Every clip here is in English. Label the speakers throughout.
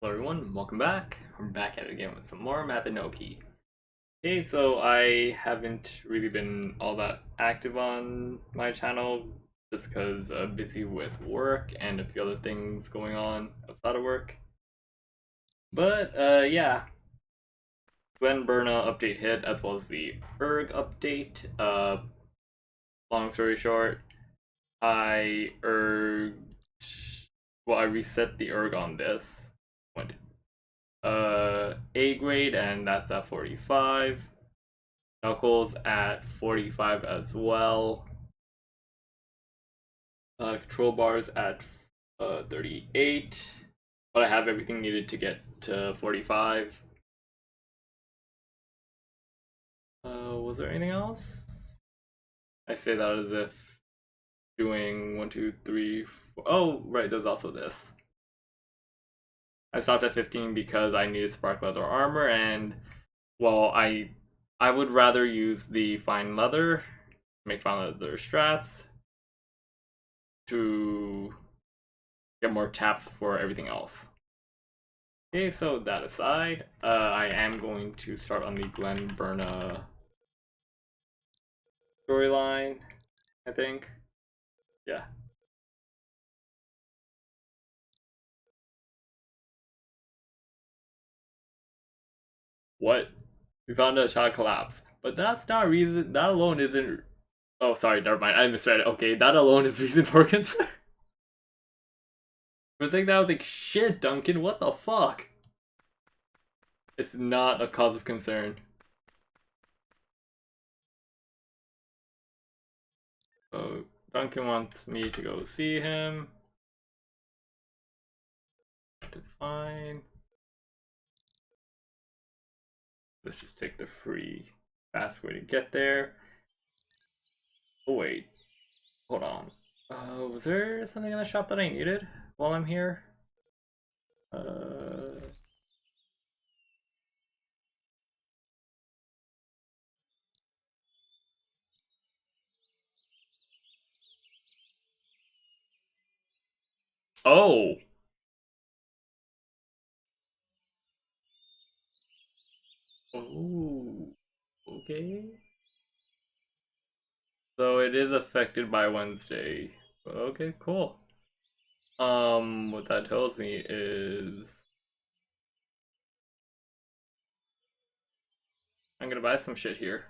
Speaker 1: Hello everyone, welcome back. We're back at it again with some more Mabinogi. Okay, so I haven't really been all that active on my channel just because I'm busy with work and a few other things going on outside of work. But yeah, when Berna update hit as well as the ERG update, long story short, I reset the ERG on this. Went A grade, and that's at 45. Knuckles at 45 as well. Control bars at 38, but I have everything needed to get to 45. Was there anything else? I say that as if doing 1, 2, 3, 4. Oh, right, there's also this. I stopped at 15 because I needed spark leather armor, and well, I would rather use the fine leather, make fine leather straps to get more taps for everything else. Okay, so that aside, I am going to start on the Glen Berna storyline, I think. Yeah. What? We found a child collapse. But that's not reason, that alone isn't... Oh, sorry, never mind, I misread it. Okay, that alone is reason for concern. For a second I was like, shit, Duncan, what the fuck? It's not a cause of concern. So, Duncan wants me to go see him. Fine. Let's just take the free fast way to get there. Oh wait, hold on. Was there something in the shop that I needed while I'm here? Oh! Oh, okay. So it is affected by Wednesday. Okay, cool. What that tells me is I'm gonna buy some shit here.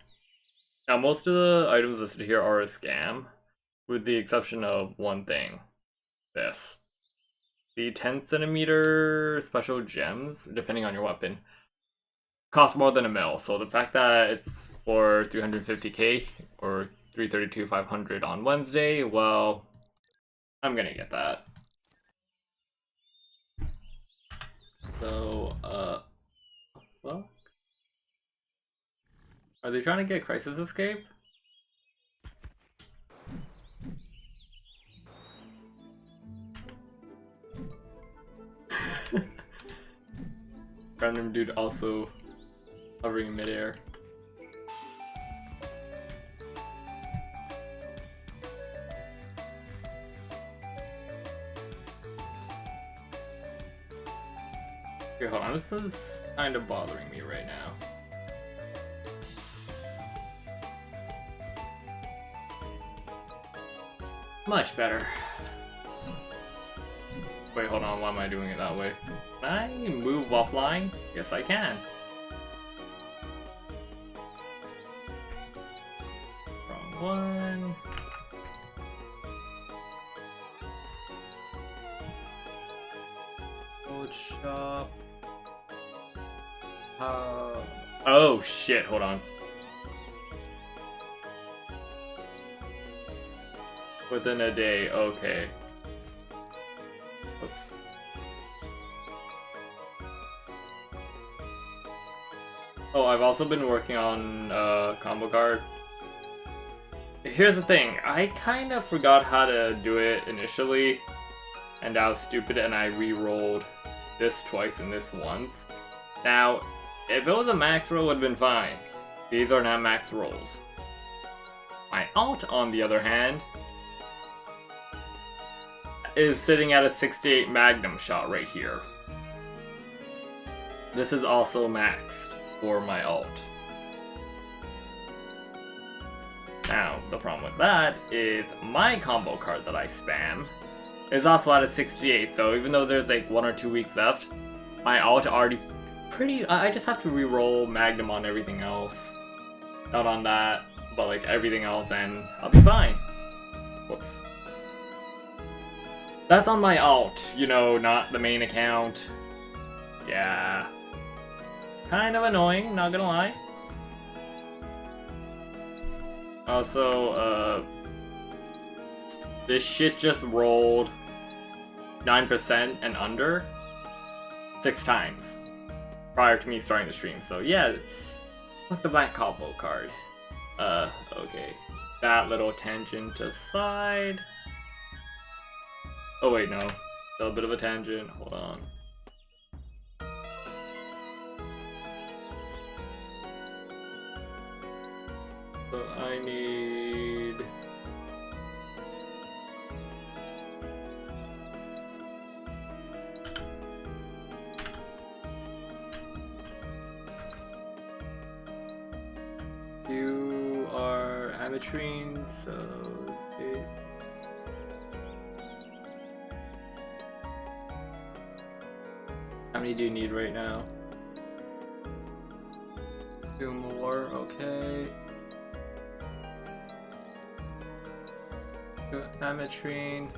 Speaker 1: Now, most of the items listed here are a scam, with the exception of one thing. This. The 10 centimeter special gems, depending on your weapon, cost more than a mil. So the fact that it's for 350k or 332,500 on Wednesday, well, I'm gonna get that. So, well, are they trying to get Crisis Escape? Random dude also hovering in midair. Okay, hold on, this is kind of bothering me right now. Much better. Wait, hold on, why am I doing it that way? Can I move offline? Yes, I can. Wrong one. Old shop. Oh shit, hold on. Within a day, okay. Oops. Oh, I've also been working on combo card. Here's the thing, I kind of forgot how to do it initially, and I was stupid and I re-rolled this twice and this once. Now, if it was a max roll, it would have been fine. These are not max rolls. My alt, on the other hand, is sitting at a 68 Magnum shot right here. this is also maxed for my ult. Now, the problem with that is my combo card that I spam is also at a 68, so even though there's like 1 or 2 weeks left, my ult already pretty... I just have to re-roll Magnum on everything else. Not on that, but like everything else, and I'll be fine. Whoops. That's on my alt, you know, not the main account. Yeah. Kind of annoying, not gonna lie. Also, this shit just rolled 9% and under 6 times prior to me starting the stream. So yeah, fuck the black combo card. Okay. That little tangent aside. Oh wait, no. Still a bit of a tangent. Hold on. So I need... You are ametrine, so... Okay. How many do you need right now? 2 more, okay. Ametrine.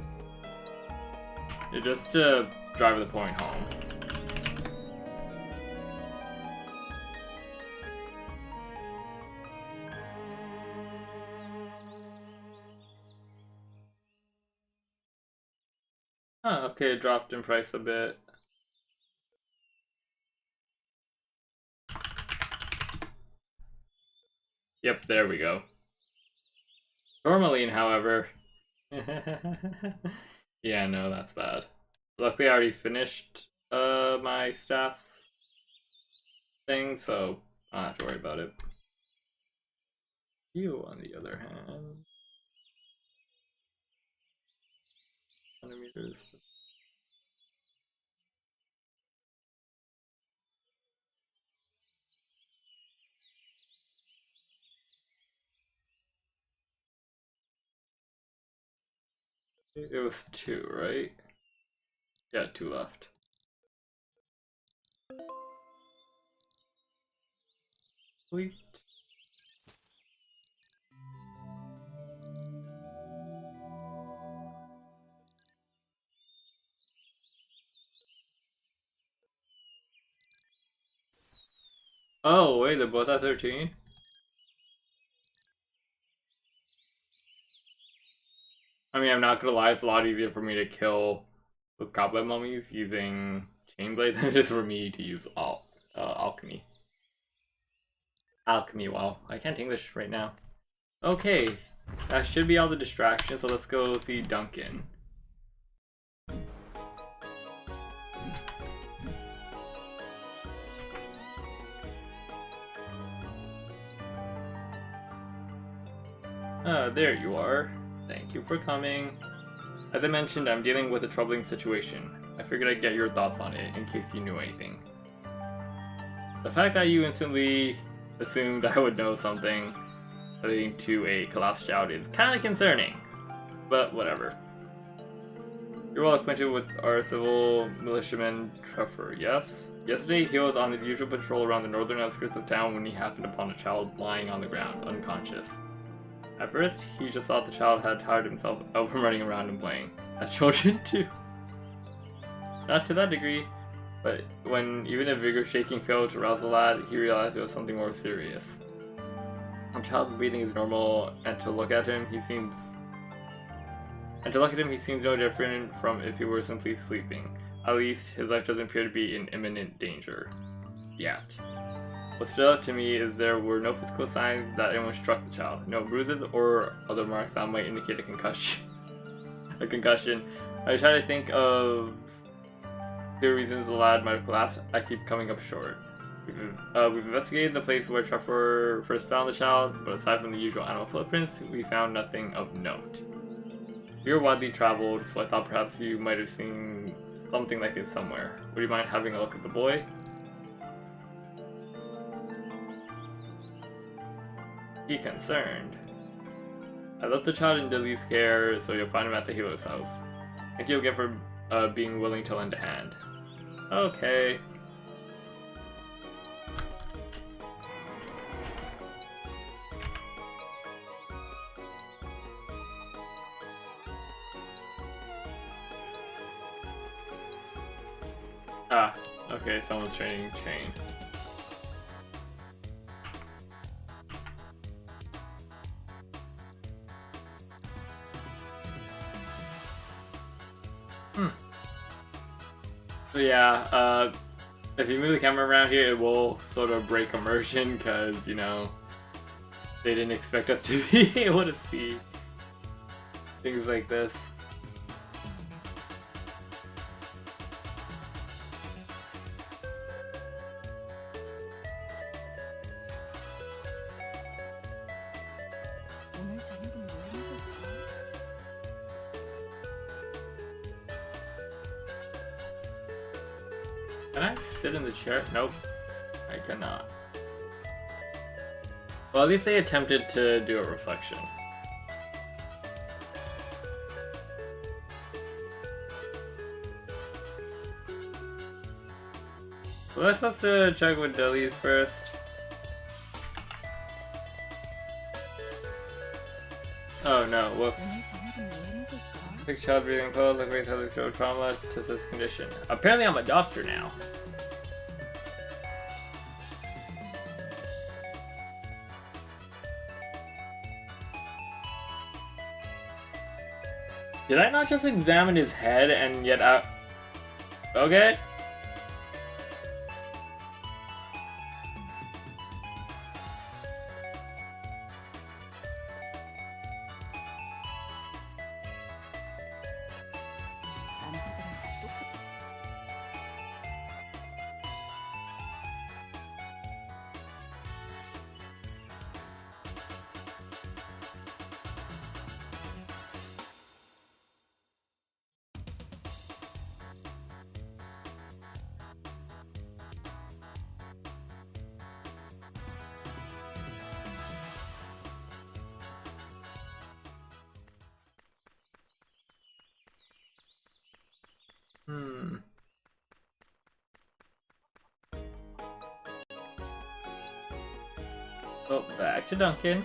Speaker 1: Yeah, just to drive the point home. Oh, okay, it dropped in price a bit. Yep, there we go. Tourmaline, however. Yeah, no, that's bad. Luckily, I already finished my stats thing, so I don't have to worry about it. You, on the other hand, centimeters. It was 2, right? Yeah, 2 left. Sweet. Oh, wait, they're both at 13? I mean, I'm not gonna lie, it's a lot easier for me to kill with goblet mummies using chainblade than it is for me to use alchemy. Alchemy, wow. I can't English right now. Okay, that should be all the distractions, so let's go see Duncan. There you are. Thank you for coming. As I mentioned, I'm dealing with a troubling situation. I figured I'd get your thoughts on it, in case you knew anything. The fact that you instantly assumed I would know something leading to a collapsed child is kinda concerning, but whatever. You're well acquainted with our civil militiaman Trevor, yes? Yesterday he was on his usual patrol around the northern outskirts of town when he happened upon a child lying on the ground, unconscious. At first, he just thought the child had tired himself out from running around and playing, as children do. Not to that degree, but when even a vigor shaking failed to rouse the lad, he realized it was something more serious. The child's breathing is normal, and to look at him, he seems no different from if he were simply sleeping. At least, his life doesn't appear to be in imminent danger. Yet. What stood out to me is there were no physical signs that anyone struck the child. No bruises or other marks that might indicate a concussion. I try to think of the reasons the lad might have collapsed. I keep coming up short. We've investigated the place where Trevor first found the child, but aside from the usual animal footprints, we found nothing of note. You're widely traveled, so I thought perhaps you might have seen something like it somewhere. Would you mind having a look at the boy? Be concerned. I left the child in Dilly's care, so you'll find him at the healer's house. Thank you again for being willing to lend a hand. Okay. Ah, okay, someone's training chain. So yeah, if you move the camera around here, it will sort of break immersion, because, you know, they didn't expect us to be able to see things like this. Can I sit in the chair? Nope, I cannot. Well, at least they attempted to do a reflection. Was I supposed to check with Dilly's first? Oh no, whoops. Big child breathing cold, like wait till throw trauma to this condition. Apparently I'm a doctor now. Did I not just examine his head and yet okay. Oh, back to Duncan.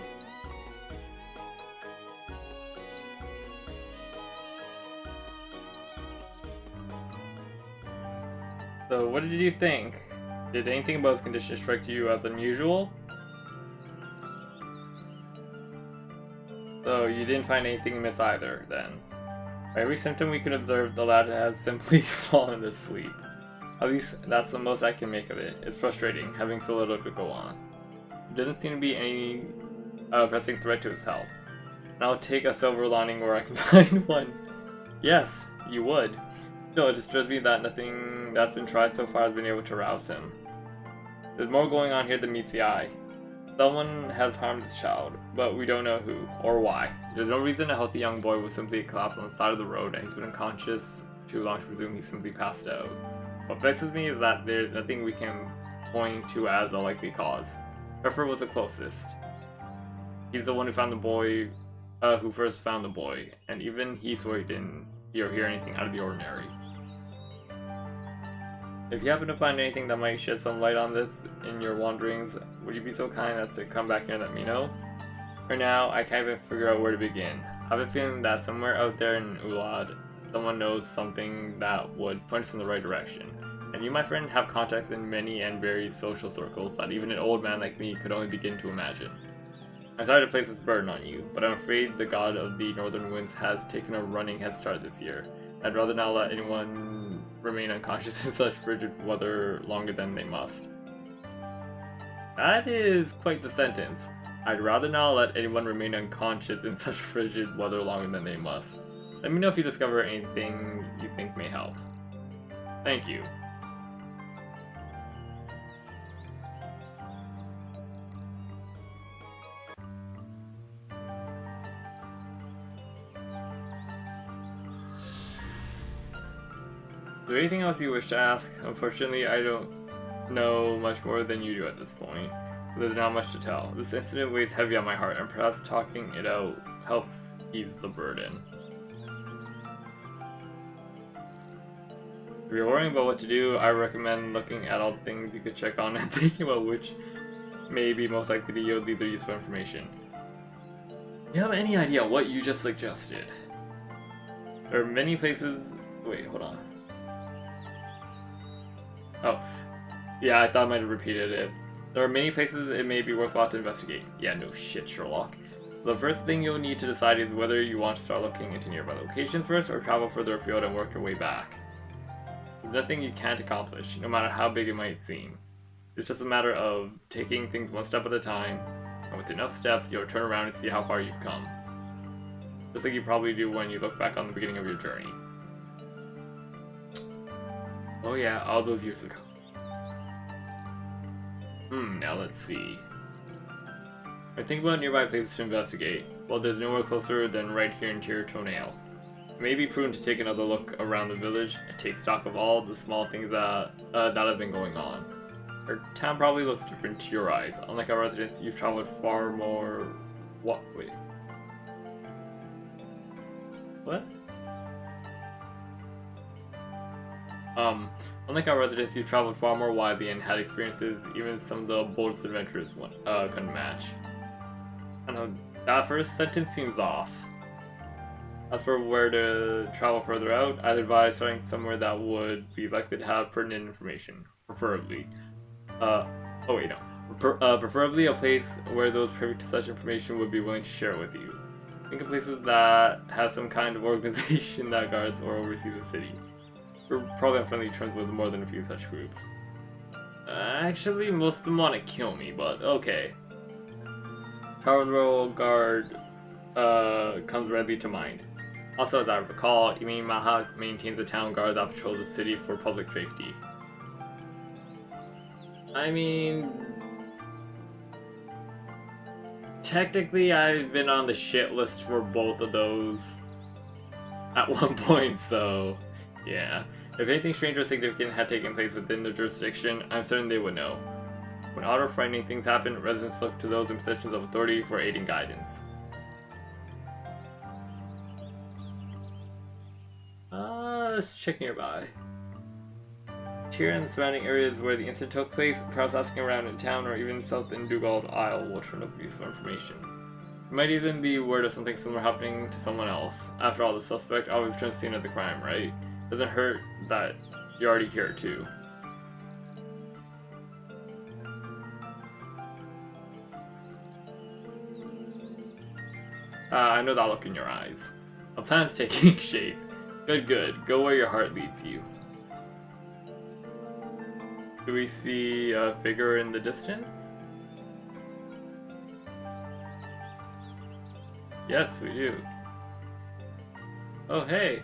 Speaker 1: So, what did you think? Did anything about his condition strike you as unusual? So, you didn't find anything amiss either, then? By every symptom we could observe, the lad has simply fallen asleep. At least, that's the most I can make of it. It's frustrating, having so little to go on. There doesn't seem to be any pressing threat to his health. And I'll take a silver lining where I can find one. Yes, you would. Still, it disturbs me that nothing that's been tried so far has been able to rouse him. There's more going on here than meets the eye. Someone has harmed this child, but we don't know who or why. There's no reason a healthy young boy will simply collapse on the side of the road and he's been unconscious too long to presume he simply passed out. What vexes me is that there's nothing we can point to as a likely cause. Pfeffer was the closest. He's the one who found the boy, who first found the boy, and even he swore he didn't see or hear anything out of the ordinary. If you happen to find anything that might shed some light on this in your wanderings, would you be so kind as to come back here and let me know? For now, I can't even figure out where to begin. I have a feeling that somewhere out there in Ulad, someone knows something that would point us in the right direction. And you, my friend, have contacts in many and varied social circles that even an old man like me could only begin to imagine. I'm sorry to place this burden on you, but I'm afraid the god of the northern winds has taken a running head start this year. I'd rather not let anyone remain unconscious in such frigid weather longer than they must. That is quite the sentence. I'd rather not let anyone remain unconscious in such frigid weather longer than they must. Let me know if you discover anything you think may help. Thank you. Is there anything else you wish to ask? Unfortunately, I don't know much more than you do at this point. There's not much to tell. This incident weighs heavy on my heart, and perhaps talking it out helps ease the burden. If you're worrying about what to do, I recommend looking at all the things you could check on and thinking about which may be most likely to yield either useful information. Do you have any idea what you just suggested? There are many places... Wait, hold on. Oh. Yeah, I thought I might have repeated it. There are many places it may be worthwhile to investigate. Yeah, no shit, Sherlock. The first thing you'll need to decide is whether you want to start looking into nearby locations first or travel further afield and work your way back. There's nothing you can't accomplish, no matter how big it might seem. It's just a matter of taking things one step at a time, and with enough steps, you'll turn around and see how far you've come. Just like you probably do when you look back on the beginning of your journey. Oh yeah, all those years ago. Now let's see. I think about nearby places to investigate. Well, there's nowhere closer than right here near Toenail. It may be prudent to take another look around the village and take stock of all the small things that have been going on. Our town probably looks different to your eyes. Unlike our residents, you've traveled far more... What? Wait. What? Unlike our residents, you've traveled far more widely and had experiences even some of the boldest adventurers couldn't match. I don't know, that first sentence seems off. As for where to travel further out, I'd advise starting somewhere that would be likely to have pertinent information, preferably. Preferably a place where those privy to such information would be willing to share with you. Think of places that have some kind of organization that guards or oversees the city. We're probably on friendly terms with more than a few such groups. Actually, most of them want to kill me, but okay. Tower Royal Guard comes readily to mind. Also, as I recall, Imi Maha maintains a town guard that patrols the city for public safety. I mean... Technically, I've been on the shit list for both of those at one point, so... Yeah. If anything strange or significant had taken place within their jurisdiction, I'm certain they would know. When odd or frightening things happen, residents look to those in positions of authority for aid and guidance. Let's check nearby. Here and the surrounding areas where the incident took place, perhaps asking around in town or even south in Dugald Isle will turn up useful information. It might even be word of something similar happening to someone else. After all, the suspect always returns to the scene of the crime, right? Doesn't hurt that you're already here too. I know that look in your eyes. A plan's taking shape. Good, good. Go where your heart leads you. Do we see a figure in the distance? Yes, we do. Oh, hey!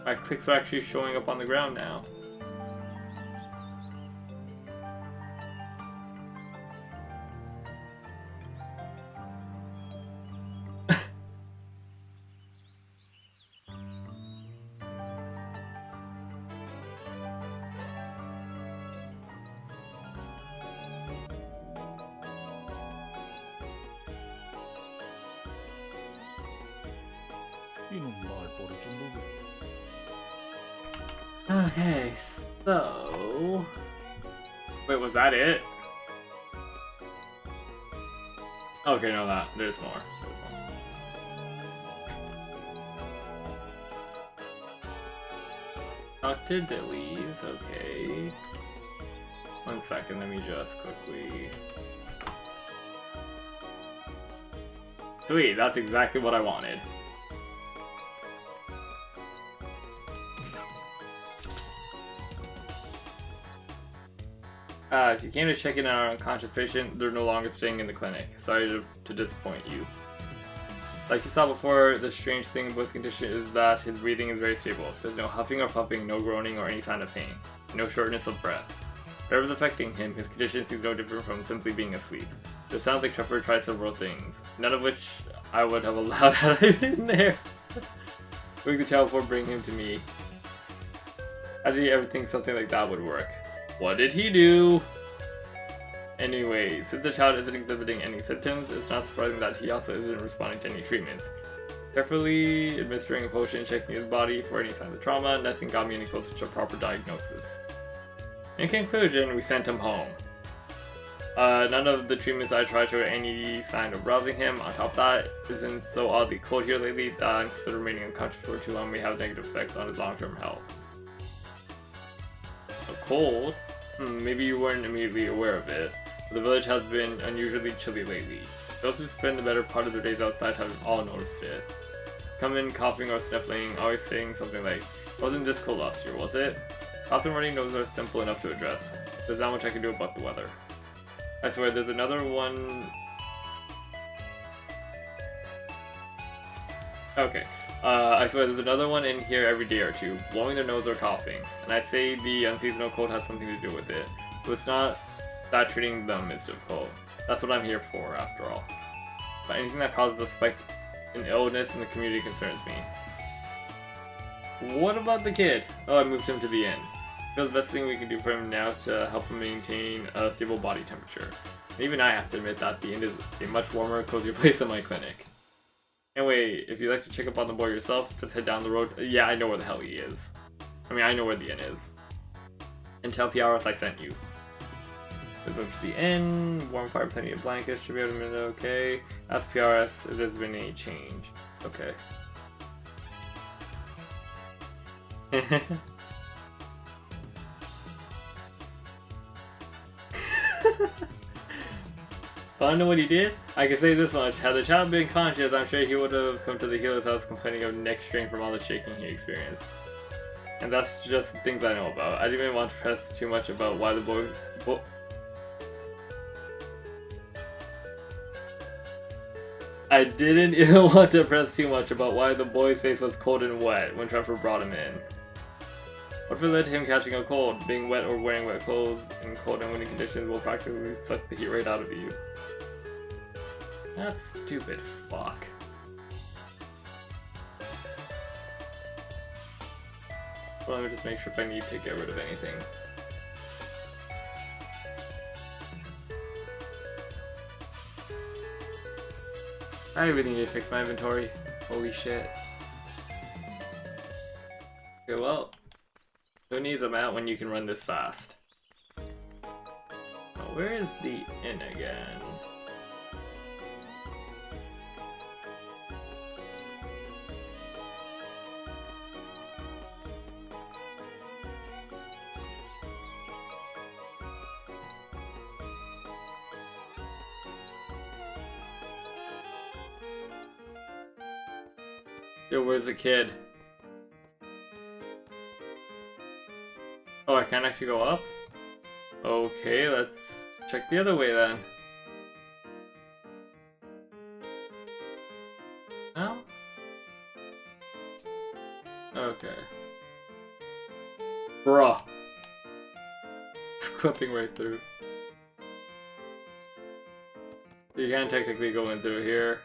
Speaker 1: My clicks are actually showing up on the ground now. Okay, so... Wait, was that it? Okay, no, there's more. Talk to Dillies, okay. 1 second, let me just quickly... Sweet, that's exactly what I wanted. If you came to check in on our unconscious patient, they're no longer staying in the clinic. Sorry to disappoint you. Like you saw before, the strange thing about his condition is that his breathing is very stable. There's no huffing or puffing, no groaning or any sign of pain, no shortness of breath. Whatever's affecting him, his condition seems no different from simply being asleep. It sounds like Trevor tried several things, none of which I would have allowed had I been there. Wake the child before bringing him to me. How did he ever think something like that would work? What did he do? Anyway, since the child isn't exhibiting any symptoms, it's not surprising that he also isn't responding to any treatments. Carefully administering a potion, checking his body for any signs of trauma, nothing got me any closer to a proper diagnosis. In conclusion, we sent him home. None of the treatments I tried showed any sign of rousing him. On top of that, it's been so oddly cold here lately that instead of remaining unconscious for too long may have negative effects on his long-term health. So cold? Maybe you weren't immediately aware of it. The village has been unusually chilly lately. Those who spend the better part of their days outside have all noticed it. Come in coughing or sniffling, always saying something like, "Wasn't this cold last year, was it?" Coughs and running noses are simple enough to address. There's not much I can do about the weather. I swear there's another one... Okay. I swear there's another one in here every day or two, blowing their nose or coughing. And I'd say the unseasonal cold has something to do with it. So it's not that treating them is difficult. That's what I'm here for, after all. But anything that causes a spike in illness in the community concerns me. What about the kid? Oh, I moved him to the inn. The best thing we can do for him now is to help him maintain a stable body temperature. And even I have to admit that the inn is a much warmer, cozier place than my clinic. Anyway, if you'd like to check up on the boy yourself, just head down the road. Yeah, I know where the hell he is. I mean, I know where the inn is. And tell PRS I sent you. Let's go to the inn. Warm fire, plenty of blankets. Should be able to be okay. Ask PRS if there's been any change. Okay. Wanna know what he did? I can say this much. Had the child been conscious, I'm sure he would have come to the healer's house complaining of neck strain from all the shaking he experienced. And that's just the things I know about. I didn't even want to press too much about why the boy... I didn't even want to press too much about why the boy's face was cold and wet when Trevor brought him in. What led to him catching a cold? Being wet or wearing wet clothes in cold and windy conditions will practically suck the heat right out of you. That stupid fuck. Well, let me just make sure if I need to get rid of anything. I really need to fix my inventory. Holy shit. Okay, well, who needs a mount when you can run this fast? Oh, where is the inn again? Yo, where's the kid? Oh, I can't actually go up? Okay, let's check the other way then. No? Okay. Bruh. Clipping right through. You can't technically go in through here.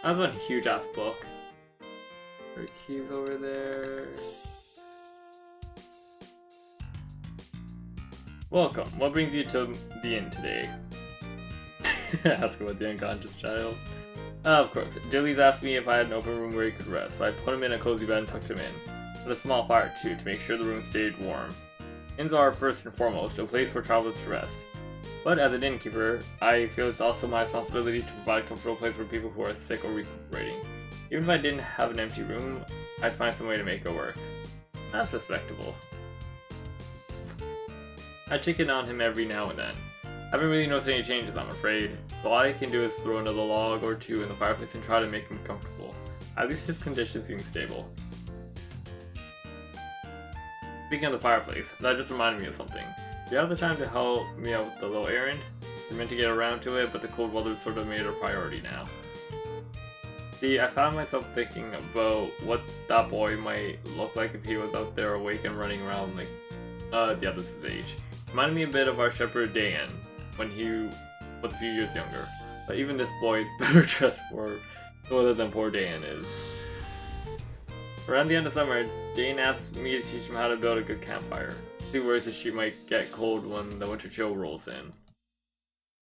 Speaker 1: That's one huge ass book. There are keys over there. Welcome. What brings you to the inn today? Ask about the unconscious child. Of course. Dilly's asked me if I had an open room where he could rest, so I put him in a cozy bed and tucked him in. With a small fire too, to make sure the room stayed warm. Inns are first and foremost a place for travelers to rest. But as an innkeeper, I feel it's also my responsibility to provide a comfortable place for people who are sick or recuperating. Even if I didn't have an empty room, I'd find some way to make it work. That's respectable. I chicken on him every now and then. I haven't really noticed any changes, I'm afraid, so all I can do is throw another log or two in the fireplace and try to make him comfortable. At least his condition seems stable. Speaking of the fireplace, that just reminded me of something. Do you have the time to help me out with the little errand? I meant to get around to it, but the cold weather sort of made it a priority now. See, I found myself thinking about what that boy might look like if he was out there awake and running around like the others his age. Reminded me a bit of our shepherd Dan when he was a few years younger. But even this boy is better dressed for older than poor Dan is. Around the end of summer, Dane asked me to teach him how to build a good campfire. See worries that she might get cold when the winter chill rolls in.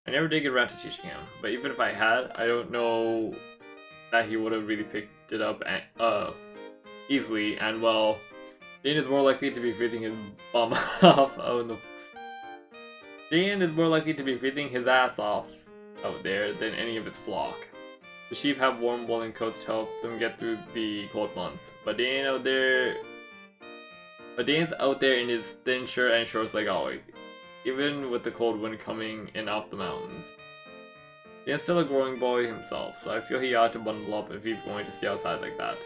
Speaker 1: I never did get around to teaching him, but even if I had, I don't know that he would have really picked it up easily, and well, Dane is more likely to be freezing his bum off. Oh no. Dane is more likely to be freezing his ass off out there than any of his flock. The sheep have warm woolen coats to help them get through the cold months, but Dane's out there in his thin shirt and shorts like always, even with the cold wind coming in off the mountains. Dane's still a growing boy himself, so I feel he ought to bundle up if he's going to stay outside like that.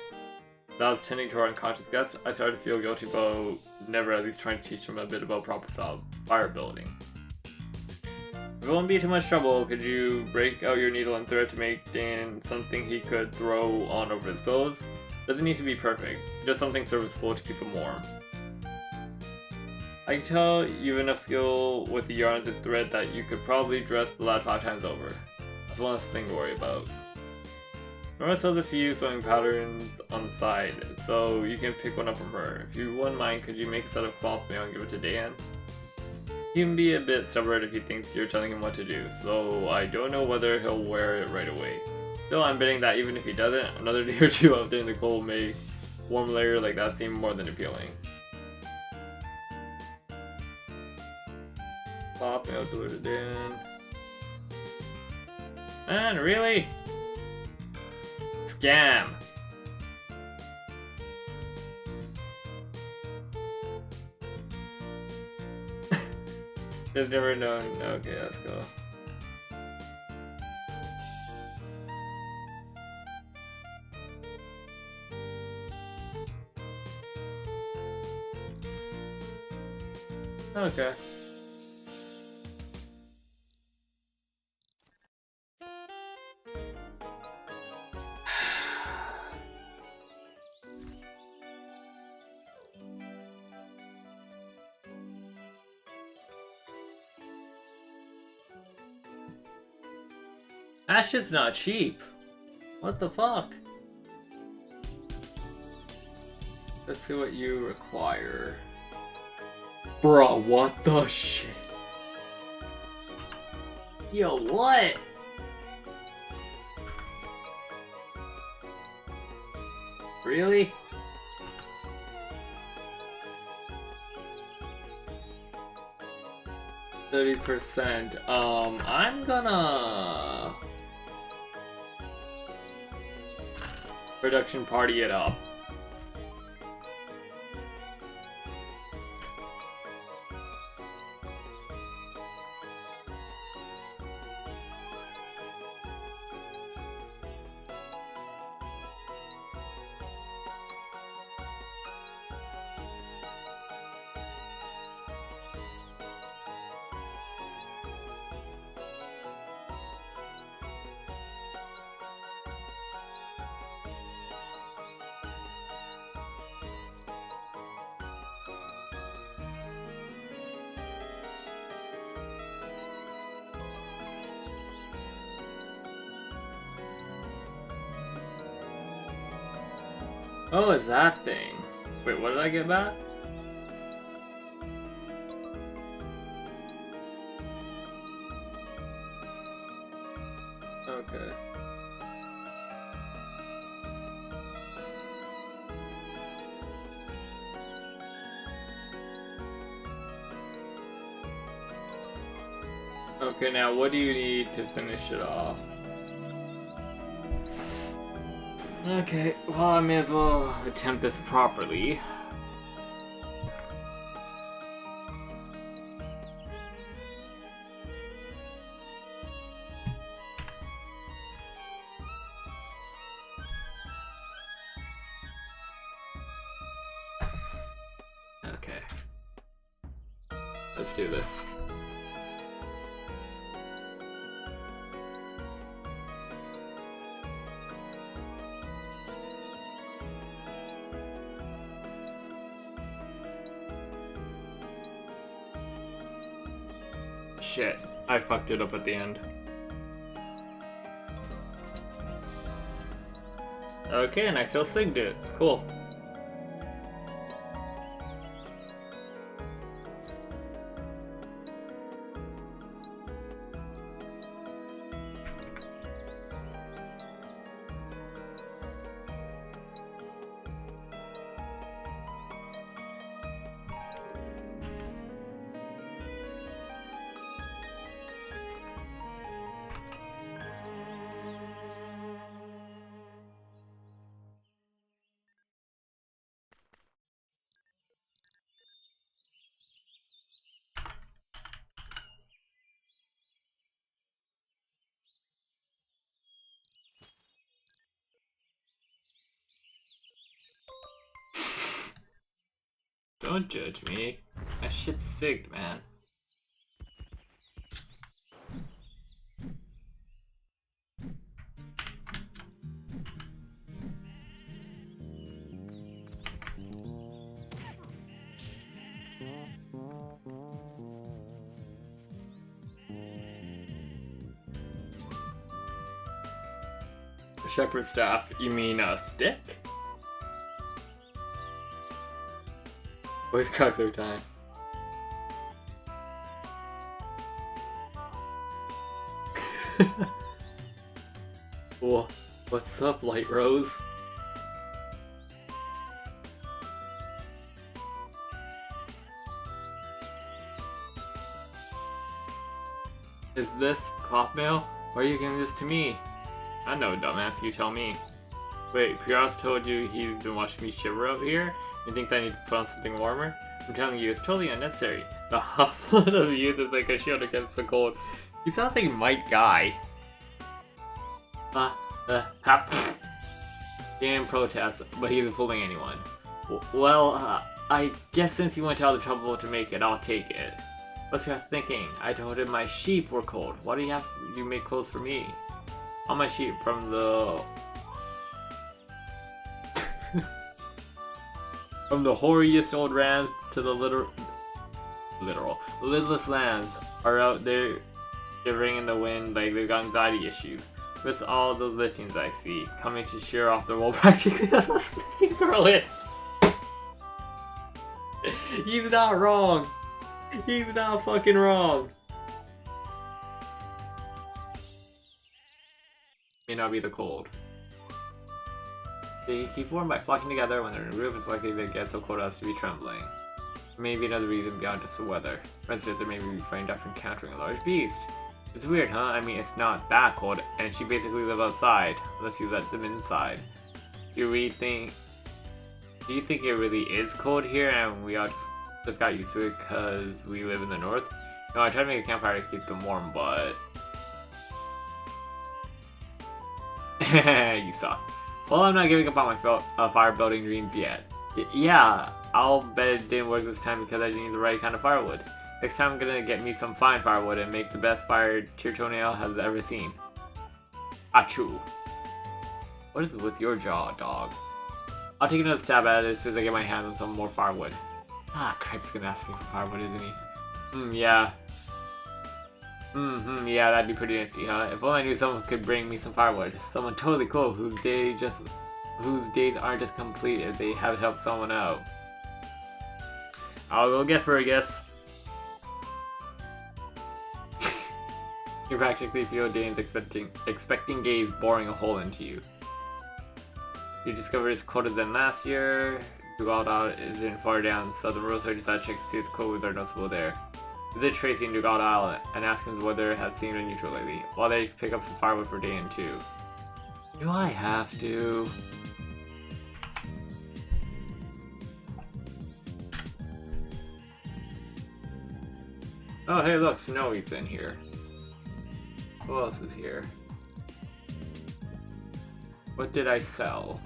Speaker 1: As I was tending to our unconscious guest, I started to feel guilty about never at least trying to teach him a bit about proper fire building. If it won't be too much trouble, could you break out your needle and thread to make Dan something he could throw on over his clothes? Doesn't need to be perfect, just something serviceable to keep him warm. I can tell you have enough skill with the yarns and thread that you could probably dress the lad 5 times over. That's one less thing to worry about. Nora sells a few sewing patterns on the side, so you can pick one up from her. If you wouldn't mind, could you make a set of cloth mail and give it to Dan? He can be a bit stubborn if he thinks you're telling him what to do, so I don't know whether he'll wear it right away. Still, I'm betting that even if he doesn't, another day or two out there in the cold may warm layer like that seem more than appealing. Cloth mail delivered to Dan. Man, really? Scam! Just never known. Okay, let's go. Okay. That shit's not cheap. What the fuck? Let's see what you require. Bruh, what the shit? Yo, what? Really? %. I'm gonna production party it up. Oh, it's that thing. Wait, what did I get back? Okay. Okay, now what do you need to finish it off? Okay, well I may as well attempt this properly. Okay. Let's do this. Shit, I fucked it up at the end. Okay, and I still singed it. Cool. Don't judge me. That shit's sick, man. Shepherd's staff, you mean a stick? Voice crack every time. What's up, Light Rose? Is this cloth mail? Why are you giving this to me? I know, dumbass, you tell me. Wait, Piros told you he's been watching me shiver out here? And thinks I need to put on something warmer? I'm telling you, it's totally unnecessary. The hufflet of youth is like a shield against the cold. He sounds like Mike Guy. Damn protest, but he isn't fooling anyone. Well, I guess since you went to all the trouble to make it, I'll take it. What's Piros thinking? I told him my sheep were cold. Why do you make clothes for me? All my sheep from the from the hoariest old rams to the lidless lambs are out there shivering in the wind like they've got anxiety issues. With all the lichens I see coming to shear off their wool practically girl it. He's not wrong. He's not fucking wrong. May not be the cold. They keep warm by flocking together when they're in a group. It's likely they get so cold as to be trembling. Maybe another reason beyond just the weather. For instance, they may be frightened after encountering a large beast. It's weird, huh? I mean, it's not that cold, and she basically lives outside, unless you let them inside. Do you think it really is cold here, and we all just got used to it because we live in the north? No, I tried to make a campfire to keep them warm, but you suck. Well, I'm not giving up on my fire building dreams yet. Yeah, I'll bet it didn't work this time because I didn't need the right kind of firewood. Next time I'm gonna get me some fine firewood and make the best fire your toenail has ever seen. Achoo. What is it with your jaw, dog? I'll take another stab at it as soon as I get my hands on some more firewood. Ah, Cripe's gonna ask me for firewood, isn't he? Yeah. Yeah, that'd be pretty nifty, huh? If only I knew someone could bring me some firewood. Someone totally cool whose days aren't just complete if they have helped someone out. I'll go get her, I guess. You practically feel Dane's expecting gaze boring a hole into you. You discover it's colder than last year. Dugal isn't far down, so the rural search decided to check to see if the cold winds are noticeable there. Visit Tracy in Dugal Isle and ask him whether it has seemed unusual lately, while they pick up some firewood for Dan too. Do I have to? Oh hey look, Snowy's in here. Who else is here? What did I sell?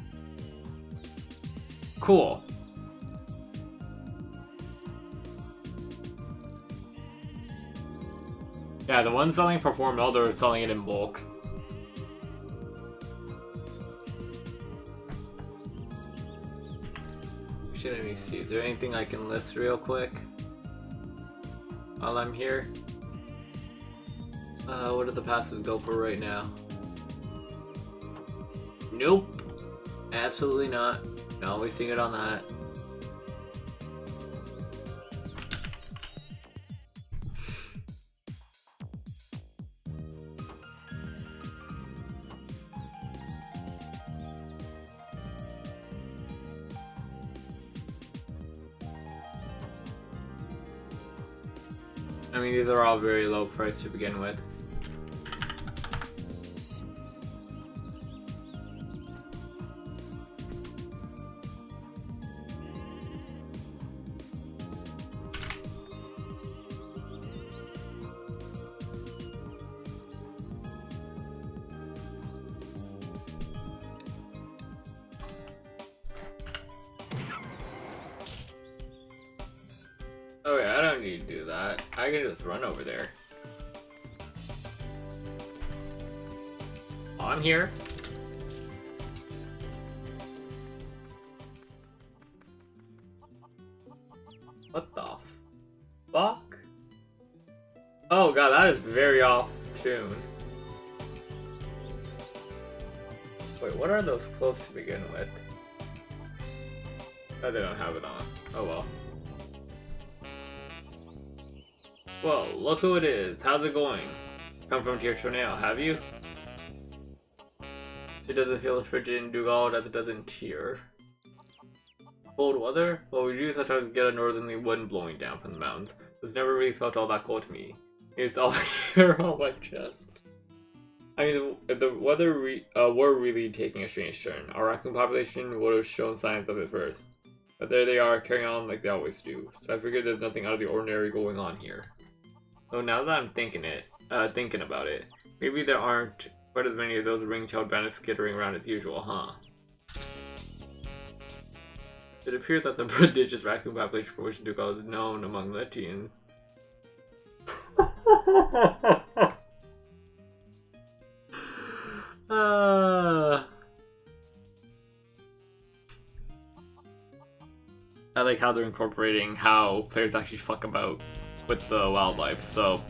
Speaker 1: Cool. Yeah, the one selling for 4 mil, they're selling it in bulk. Actually, let me see. Is there anything I can list real quick while I'm here? What do the passes go for right now? Nope. Absolutely not. Not wasting it on that. I mean, these are all very low price to begin with. need to do that. I can just run over there. Oh, I'm here. What the fuck? Oh god, that is very off tune. Wait, what are those clothes to begin with? Oh, they don't have it on. Oh well. Well, look who it is. How's it going? Come from Tier now, have you? It doesn't feel as frigid in Dougal as it does in Tier. Cold weather? Well, we do sometimes get a northerly wind blowing down from the mountains. It's never really felt all that cold to me. It's all here on my chest. I mean, if the weather were really taking a strange turn, our raccoon population would have shown signs of it first. But there they are, carrying on like they always do. So I figured there's nothing out of the ordinary going on here. So now that I'm thinking about it, maybe there aren't quite as many of those ring-tailed bandits skittering around as usual, huh? It appears that the prodigious raccoon population for which Dougal is known among Letians. I like how they're incorporating how players actually fuck about with the wildlife. So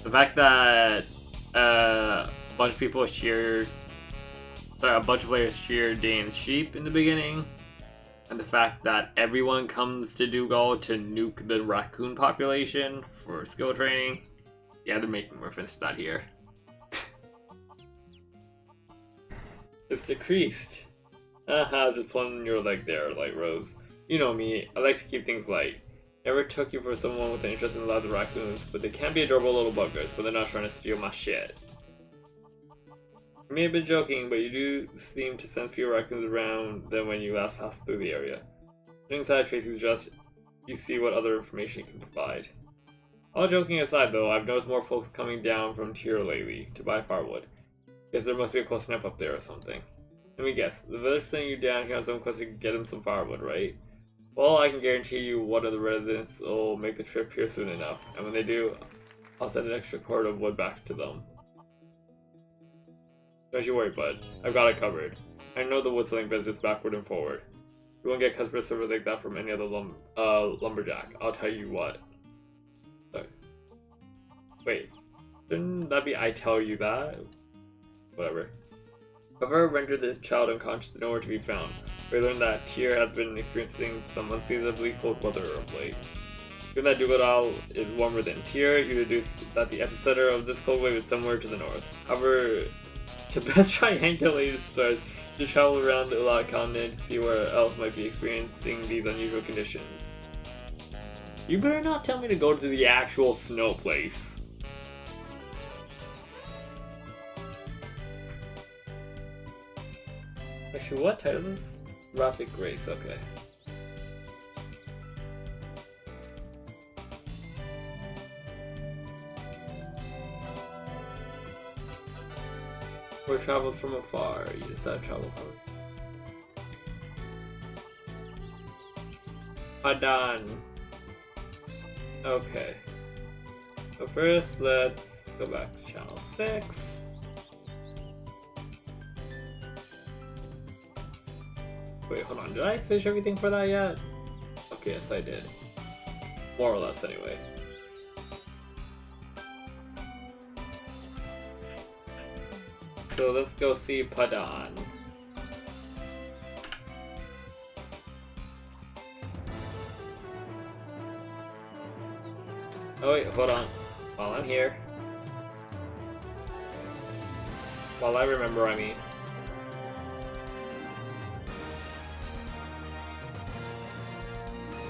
Speaker 1: the fact that a bunch of players cheered Dane's sheep in the beginning, and the fact that everyone comes to Dougal to nuke the raccoon population for skill training, yeah, they're making reference to that here. It's decreased. Just pulling your leg there, Light Rose. You know me, I like to keep things light. Never took you for someone with an interest in lots of raccoons, but they can be adorable little buggers, but they're not trying to steal my shit. I may have been joking, but you do seem to sense fewer raccoons around than when you last passed through the area. Putting aside Tracy's just, you see what other information you can provide. All joking aside though, I've noticed more folks coming down from Tier lately to buy firewood. Guess there must be a close snap up there or something. Let me guess, the village sending you down here on some quest to get him some firewood, right? Well, I can guarantee you one of the residents will make the trip here soon enough, and when they do, I'll send an extra cord of wood back to them. Don't you worry, bud. I've got it covered. I know the wood selling business backward and forward. You won't get customer service like that from any other lumberjack. I'll tell you what. Sorry. Wait, shouldn't that be I tell you that? Whatever. Whoever rendered this child unconscious is nowhere to be found. We learned that Tyr has been experiencing some unseasonably cold weather of late. Given that Dougal is warmer than Tyr, you deduce that the epicenter of this cold wave is somewhere to the north. However, to best triangulate the stars, you travel around the Ulad continent to see where else might be experiencing these unusual conditions. You better not tell me to go to the actual snow place. Actually, what title is Rapid Grace? Okay. Where travels from afar, you decide to travel from. Padan. Okay. So first, let's go back to channel 6. Wait, hold on. Did I finish everything for that yet? Okay, yes, I did. More or less, anyway. So let's go see Padan. Oh wait, hold on. While I'm here. While I remember, I mean.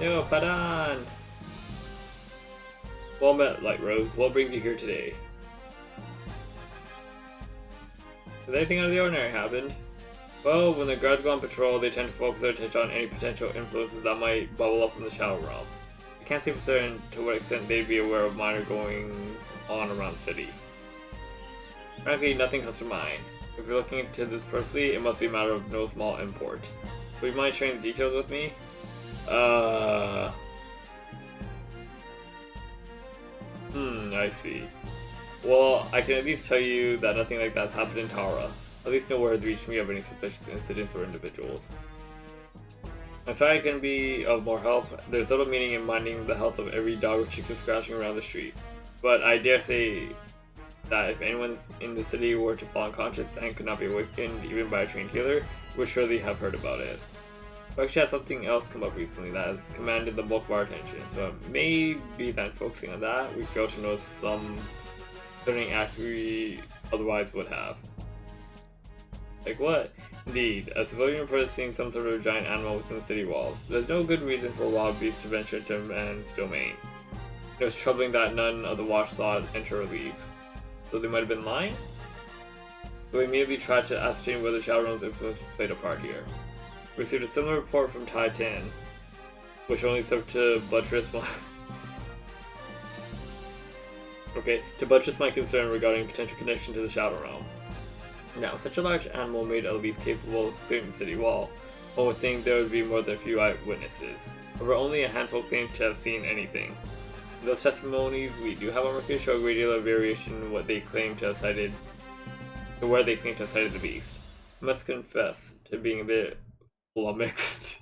Speaker 1: Yo, Padan! Well met, Light Rose. What brings you here today? Has anything out of the ordinary happened? Well, when the guards go on patrol, they tend to focus their attention on any potential influences that might bubble up in the Shadow Realm. I can't say for certain to what extent they'd be aware of minor goings on around the city. Frankly, nothing comes to mind. If you're looking into this personally, it must be a matter of no small import. Would you mind sharing the details with me? I see. Well, I can at least tell you that nothing like that's happened in Tara. At least no word has reached me of any suspicious incidents or individuals. I'm sorry I can be of more help. There's little meaning in minding the health of every dog or chicken scratching around the streets. But I dare say that if anyone in the city were to fall unconscious and could not be awakened even by a trained healer, would surely have heard about it. We actually had something else come up recently that has commanded the bulk of our attention, so maybe then focusing on that, we failed to notice some stunning acts we otherwise would have. Like what? Indeed, a civilian reported seeing some sort of giant animal within the city walls. There's no good reason for wild beasts to venture into man's domain. It was troubling that none of the watch saw it enter or leave. So they might have been lying? So we immediately tried to ascertain whether Shadow Realm's influence played a part here. We received a similar report from Tai Tin, which only served to buttress my concern regarding potential connection to the Shadow Realm. Now, such a large animal made a leap capable of clearing the city wall. One would think there would be more than a few eyewitnesses. However, only a handful claim to have seen anything. In those testimonies we do have on record show a great deal of variation in what they claim to have sighted, to where they claim to have sighted the beast. I must confess to being a bit flummoxed.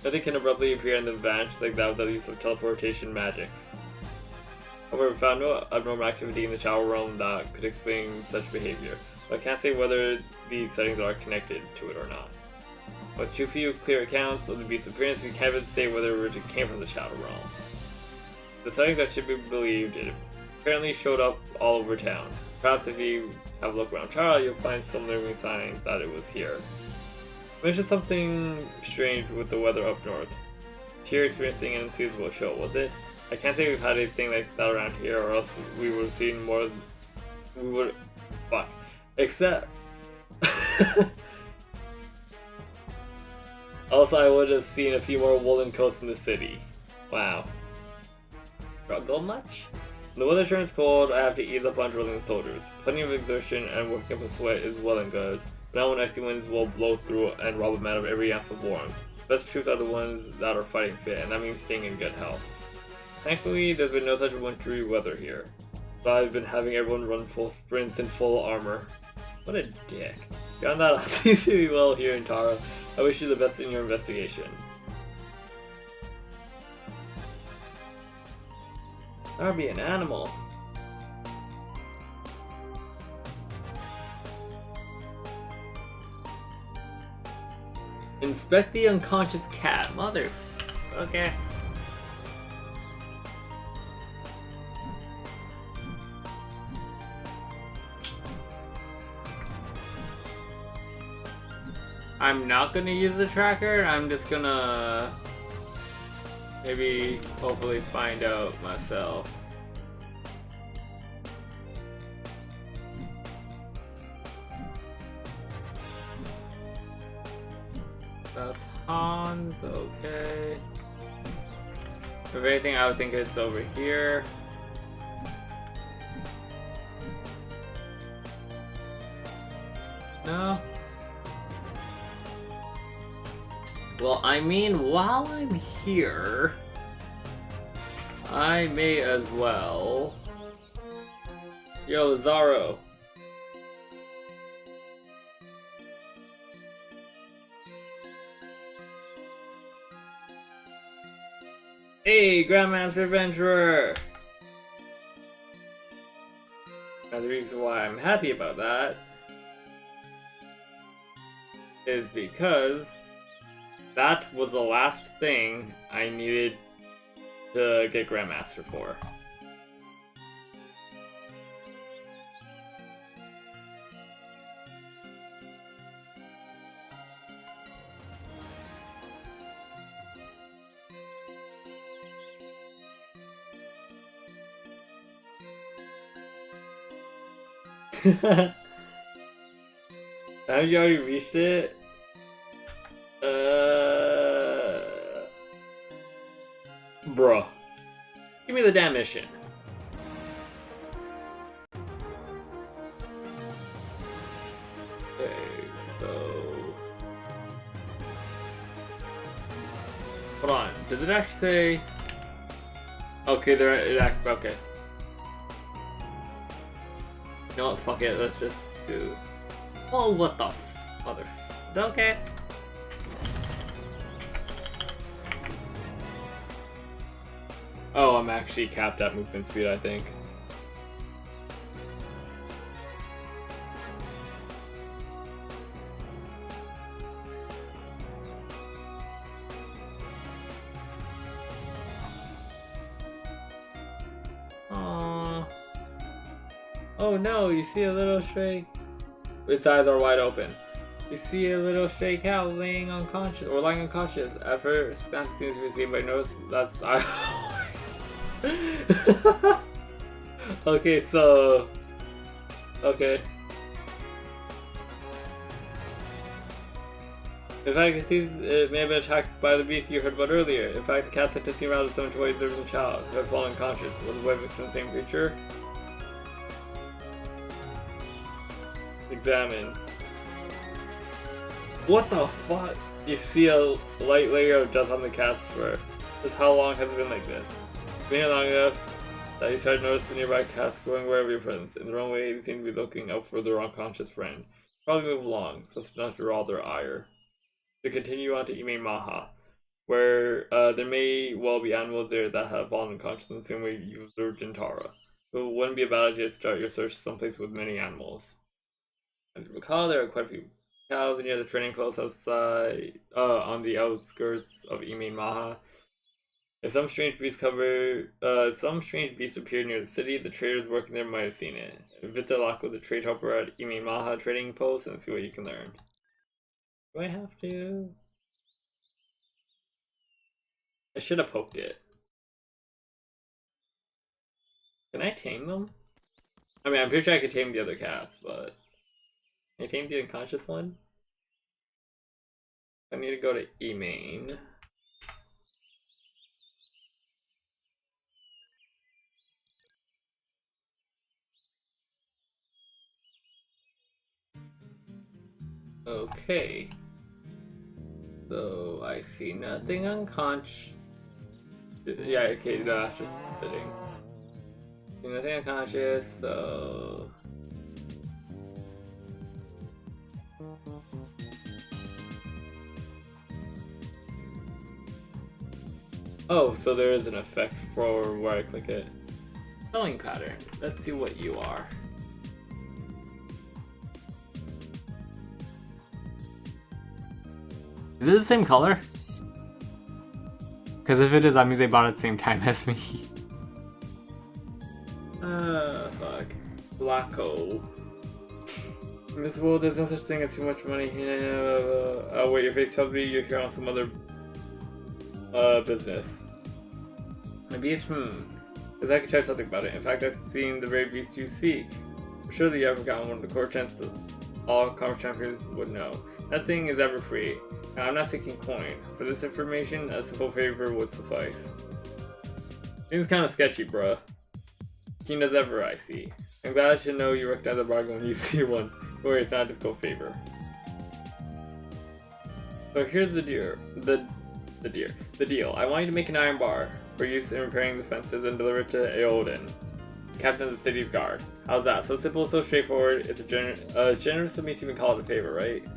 Speaker 1: Nothing can abruptly appear and then vanish like that without the use of teleportation magics. However, we found no abnormal activity in the Shadow Realm that could explain such behavior, but I can't say whether these sightings are connected to it or not. With too few clear accounts of the beast's appearance, we can't even say whether it came from the Shadow Realm. The sightings that should be believed, it apparently showed up all over town. Perhaps if you have a look around Tara, you'll find some lingering signs that it was here. Mentioned something strange with the weather up north. Here experiencing an unseasonable show, was it? I can't say we've had anything like that around here, or else we would have seen more. We would. Fuck. Except. Also, I would have seen a few more woolen coats in the city. Wow. Struggle much? When the weather turns cold, I have to ease up on drilling the soldiers. Plenty of exertion and working up a sweat is well and good, but now when icy winds will blow through and rob a man of every ounce of warmth. The best troops are the ones that are fighting fit, and that means staying in good health. Thankfully, there's been no such wintry weather here, but I've been having everyone run full sprints in full armor. What a dick. Beyond that, all seems to be well here in Tara. I wish you the best in your investigation. That would be an animal. Inspect the unconscious cat. Mother. Okay. I'm not gonna use the tracker. I'm just gonna maybe hopefully find out myself. That's Hans, okay. If anything, I would think it's over here. No? Well, I mean, while I'm here, I may as well. Yo, Zaro. Hey, Grandmaster Adventurer! Now, the reason why I'm happy about that is because that was the last thing I needed to get Grandmaster for. Haven't you already reached it? Bruh. Give me the damn mission. Okay, so... Hold on, did it actually say... Okay, okay. You know what? Fuck it. Let's just do. Oh, what the mother? Okay. Oh, I'm actually capped at movement speed, I think. Aww. Oh no, you see a little stray. Its eyes are wide open. You see a little stray cow lying unconscious. At first glance, it seems to be seen, but notice that's. Okay, so. Okay. In fact, it seems it may have been attacked by the beast you heard about earlier. In fact, the cat said to see around its own toys there was a child who had fallen unconscious. Was the wife from the same creature? Examine. What the fuck? You see a light layer of dust on the cat's fur. Just how long has it been like this? It's been long enough that you start noticing nearby cats going wherever your presence. In the wrong way, they seem to be looking out for their unconscious friend. Probably move along, so as not to draw their ire. To continue on to Ime Maha, where there may well be animals there that have fallen unconscious in the same way you observed in Tara. It wouldn't be a bad idea to start your search someplace with many animals. As you recall, there are quite a few cows near the training post outside, on the outskirts of Ime Maha. If some strange beast appeared near the city, the traders working there might have seen it. Visit lock with the trade helper at Ime Maha trading post and see what you can learn. Do I have to? I should have poked it. Can I tame them? I mean, I'm pretty sure I could tame the other cats, but... Can I tame the unconscious one? I need to go to E-Main. Okay. So, I see nothing unconscious. Yeah, okay, no, that's just sitting. See nothing unconscious, so... Oh, so there is an effect for where I click it. Spelling pattern. Let's see what you are. Is it the same color? Because if it is, that means they bought it at the same time as me. Fuck. Blacko. In this world, there's no such thing as too much money. Wait, your face tells me you're here on some other business. A beast? Because I can tell you something about it. In fact, I've seen the very beast you seek. I'm sure that you ever gotten one of the core chances all commerce champions would know. That thing is ever free. Now, I'm not seeking coin. For this information, a simple favor would suffice. Seems kinda sketchy, bruh. Keen as ever, I see. I'm glad to know you recognize a bargain when you see one. Don't worry, it's not a difficult favor. So here's the deal. I want you to make an iron bar for use in repairing the fences and deliver it to Eoden, captain of the city's guard. How's that? So simple, so straightforward. It's generous of me to even call it a favor, right?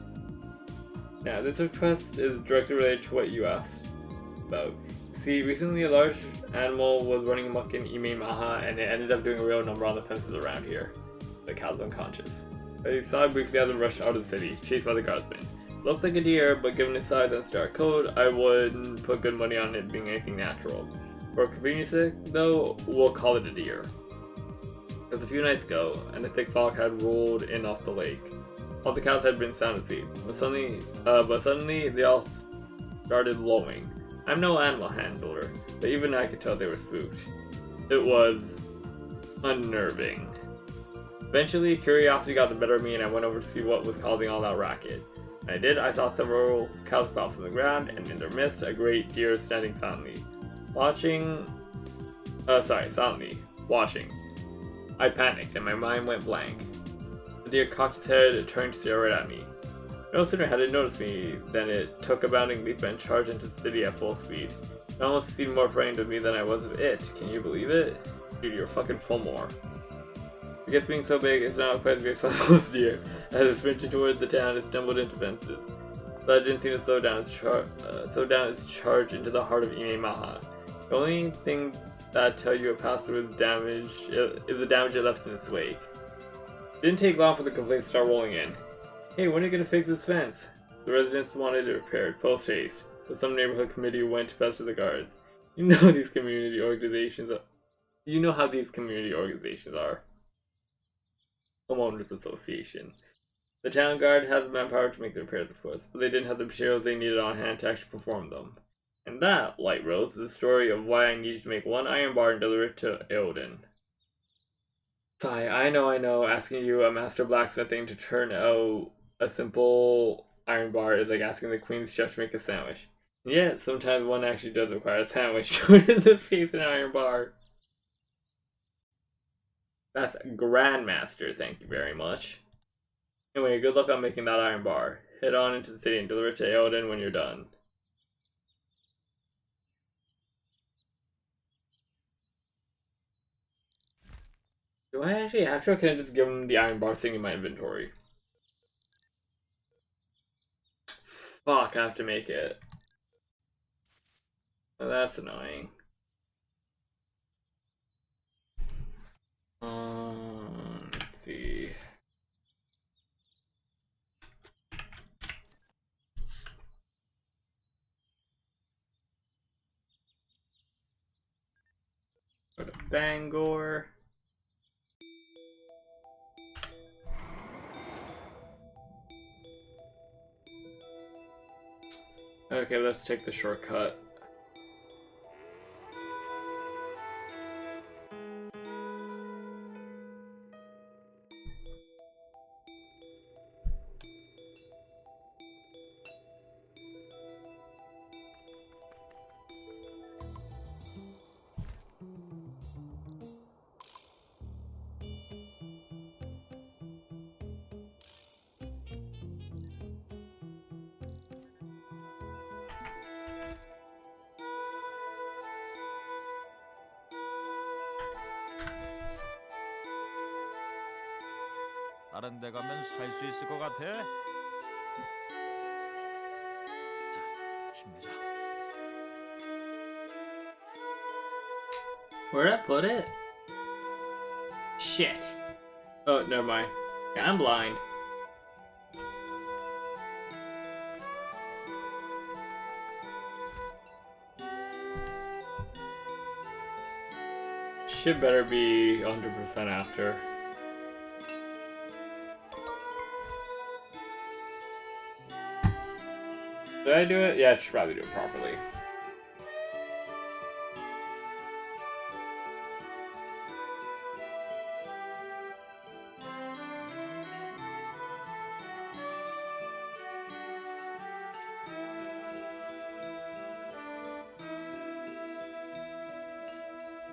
Speaker 1: Now, this request is directly related to what you asked about. See, recently a large animal was running amok in Ime Maha, and it ended up doing a real number on the fences around here. The cow's unconscious. I saw it briefly as it rushed out of the city, chased by the guardsmen. Looks like a deer, but given its size and star code, I wouldn't put good money on it being anything natural. For convenience sake, though, we'll call it a deer. It was a few nights ago, and a thick fog had rolled in off the lake. All the cows had been sound asleep, but suddenly they all started lowing. I'm no animal handler, but even I could tell they were spooked. It was unnerving. Eventually, curiosity got the better of me, and I went over to see what was causing all that racket. When I did, I saw several cows collapse on the ground, and in their midst, a great deer standing silently. Watching. I panicked, and my mind went blank. The deer cocked its head and turned to stare right at me. No sooner had it noticed me than it took a bounding leap and charged into the city at full speed. It almost seemed more frightened of me than I was of it. Can you believe it? Dude, you're fucking Fulmore. It gets being so big, it's not quite as big as Fossil's deer. As it sprinted toward the town, it stumbled into fences. But it didn't seem to slow down its charge into the heart of Imemaha. The only thing that tell you it passed through is the damage it left in its wake. It didn't take long for the complaints to start rolling in. Hey, when are you gonna fix this fence? The residents wanted it repaired, post haste, but some neighborhood committee went to pester the guards. You know how these community organizations are. Homeowners Association. The town guard has the manpower to make the repairs, of course, but they didn't have the materials they needed on hand to actually perform them. And that, Light Rose, is the story of why I needed to make one iron bar and deliver it to Eoden. Sigh, I know, asking you, a master blacksmithing, to turn out a simple iron bar is like asking the Queen's chef to make a sandwich. And yet, sometimes one actually does require a sandwich, but in this case, an iron bar. That's Grandmaster, thank you very much. Anyway, good luck on making that iron bar. Head on into the city and deliver it to Eoden when you're done. Do I actually have to, or can I just give him the iron bar thing in my inventory? Fuck, I have to make it. Oh, that's annoying. Let's see. Go to Bangor. Okay, let's take the shortcut.
Speaker 2: 다른 데 가면 살 수 있을 것 같아. 자, 힘내자.
Speaker 1: Where'd I put it? Shit. Oh, never mind. Yeah, I'm blind. Should better be 100% after. Did I do it? Yeah, I should probably do it properly.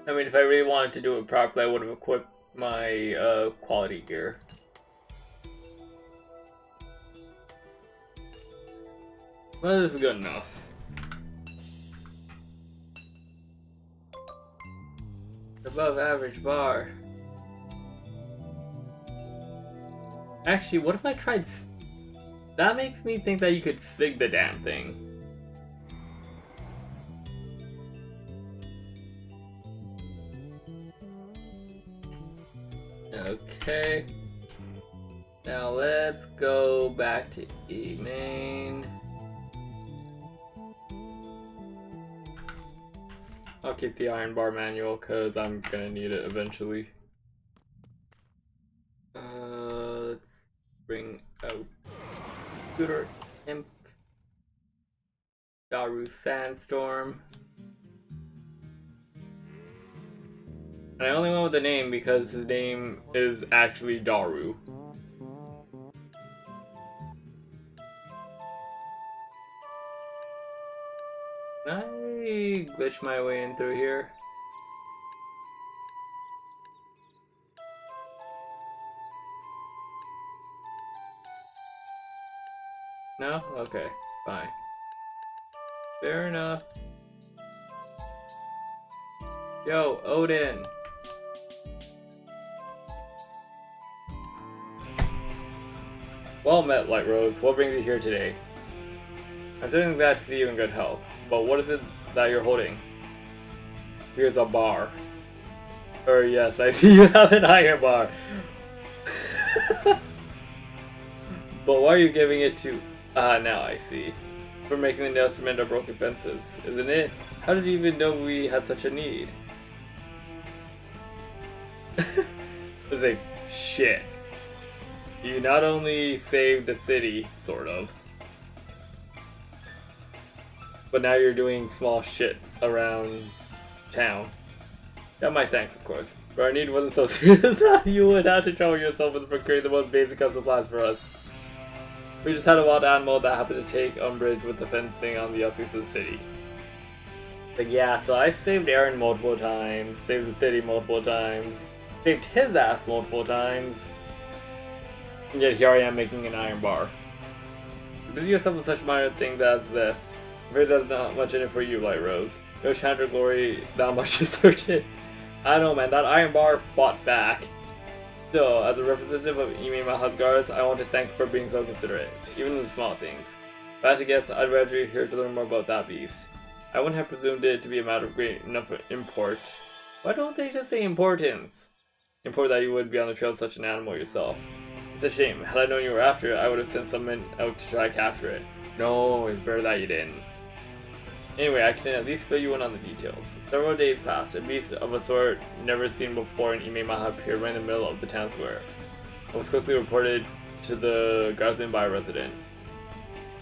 Speaker 1: I mean, if I really wanted to do it properly, I would have equipped my quality gear. Well, this is good enough. Above average bar. Actually, what if I tried... That makes me think that you could sig the damn thing. Okay. Now let's go back to E main. I'll keep the iron bar manual because I'm gonna need it eventually. Let's bring out Scooter Imp, Daru Sandstorm. And I only went with the name because his name is actually Daru. Can I glitch my way in through here? No? Okay, fine. Fair enough. Yo, Odin! Well met, Light Rose. What brings you here today? I'm certainly glad to see you in good health. But what is it that you're holding? Here's a bar. Yes, I see you have an iron bar. But why are you giving it to... now I see. For making the nails to mend our broken fences, isn't it? How did you even know we had such a need? It's like, shit. You not only saved the city, sort of, but now you're doing small shit around town. Got my thanks, of course. But our need wasn't so serious that you would have to trouble yourself with procuring the most basic of supplies for us. We just had a wild animal that happened to take umbrage with the fencing on the outskirts of the city. Like, yeah, so I saved Aaron multiple times, saved the city multiple times, saved his ass multiple times, and yet here I am making an iron bar. You busy yourself with such minor things as this. I'm afraid there's not much in it for you, Light Rose. No Chandra glory, not much is certain. I don't know, man, that iron bar fought back. Still, as a representative of Ime Maha's guards, I want to thank you for being so considerate, even in the small things. If I had to guess, I'd rather you here to learn more about that beast. I wouldn't have presumed it to be a matter of great enough import. Why don't they just say importance? Import that you would be on the trail of such an animal yourself. It's a shame. Had I known you were after it, I would have sent some men out to try to capture it. No, it's better that you didn't. Anyway, I can at least fill you in on the details. Several days passed. A beast of a sort never seen before in Ime Maha appeared right in the middle of the town square. It was quickly reported to the guardsman by a resident.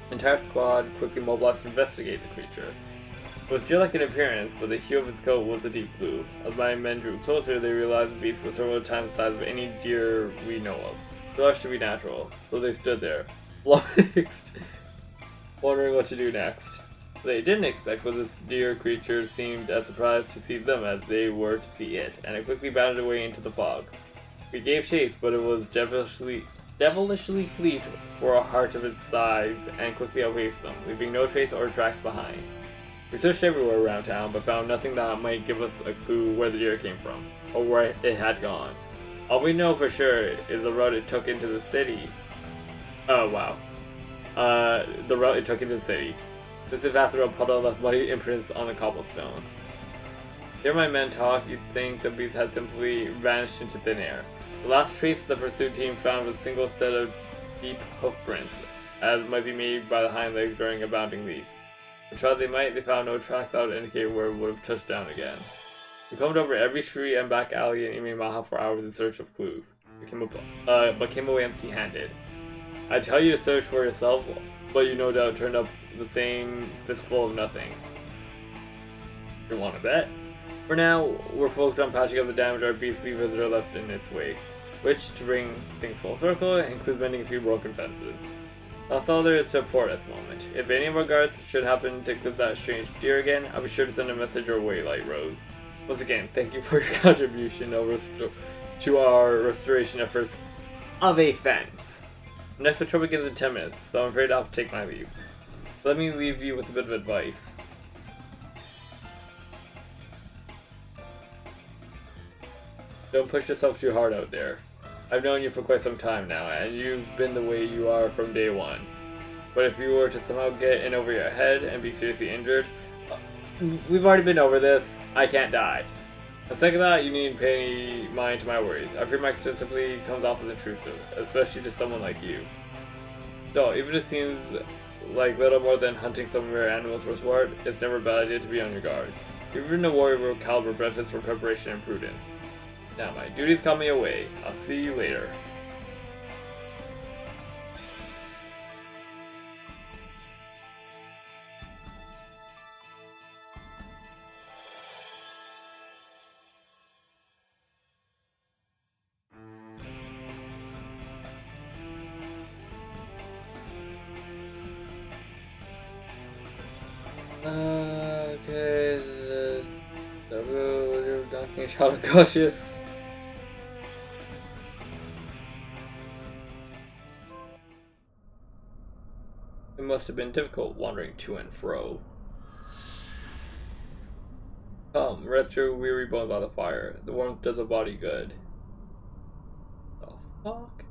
Speaker 1: The entire squad quickly mobilized to investigate the creature. It was deer-like in appearance, but the hue of its coat was a deep blue. As my men drew closer, they realized the beast was several times the size of any deer we know of. Too large to be natural, so they stood there, flummoxed, wondering what to do next. What they didn't expect was this deer creature seemed as surprised to see them as they were to see it, and it quickly bounded away into the fog. We gave chase, but it was devilishly fleet for a heart of its size, and quickly outpaced them, leaving no trace or tracks behind. We searched everywhere around town, but found nothing that might give us a clue where the deer came from, or where it had gone. All we know for sure is the road it took into the city. Oh wow. The route it took into the city. This vast road puddle left muddy imprints on the cobblestone. Hear my men talk, you'd think the beast had simply vanished into thin air. The last trace the pursuit team found was a single set of deep hoof prints, as might be made by the hind legs during a bounding leap. But try they might, they found no tracks that would indicate where it would have touched down again. We combed over every street and back alley in Ime Maha for hours in search of clues, but came away empty-handed. I'd tell you to search for yourself, but you no doubt turned up the same fistful of nothing. You want to bet? For now, we're focused on patching up the damage our beastly visitor left in its wake, which, to bring things full circle, includes mending a few broken fences. That's all there is to report at the moment. If any of our guards should happen to glimpse that strange deer again, I'll be sure to send a message your way, Light Rose. Once again, thank you for your contribution to our restoration efforts of a fence. Next patrol begins in 10 minutes, so I'm afraid I'll have to take my leave. Let me leave you with a bit of advice. Don't push yourself too hard out there. I've known you for quite some time now, and you've been the way you are from day one. But if you were to somehow get in over your head and be seriously injured, we've already been over this. I can't die. And second that, you needn't pay any mind to my worries. I fear my concern simply comes off as intrusive, especially to someone like you. So, even if it seems like little more than hunting some rare animals for sport, it's never a bad idea to be on your guard. Even a warrior of caliber benefits from preparation and prudence. Now, my duties call me away. I'll see you later. Okay, the donkey shot of cautious. must have been difficult wandering to and fro. Come, rest your weary bones by the fire. The warmth does the body good. The fuck?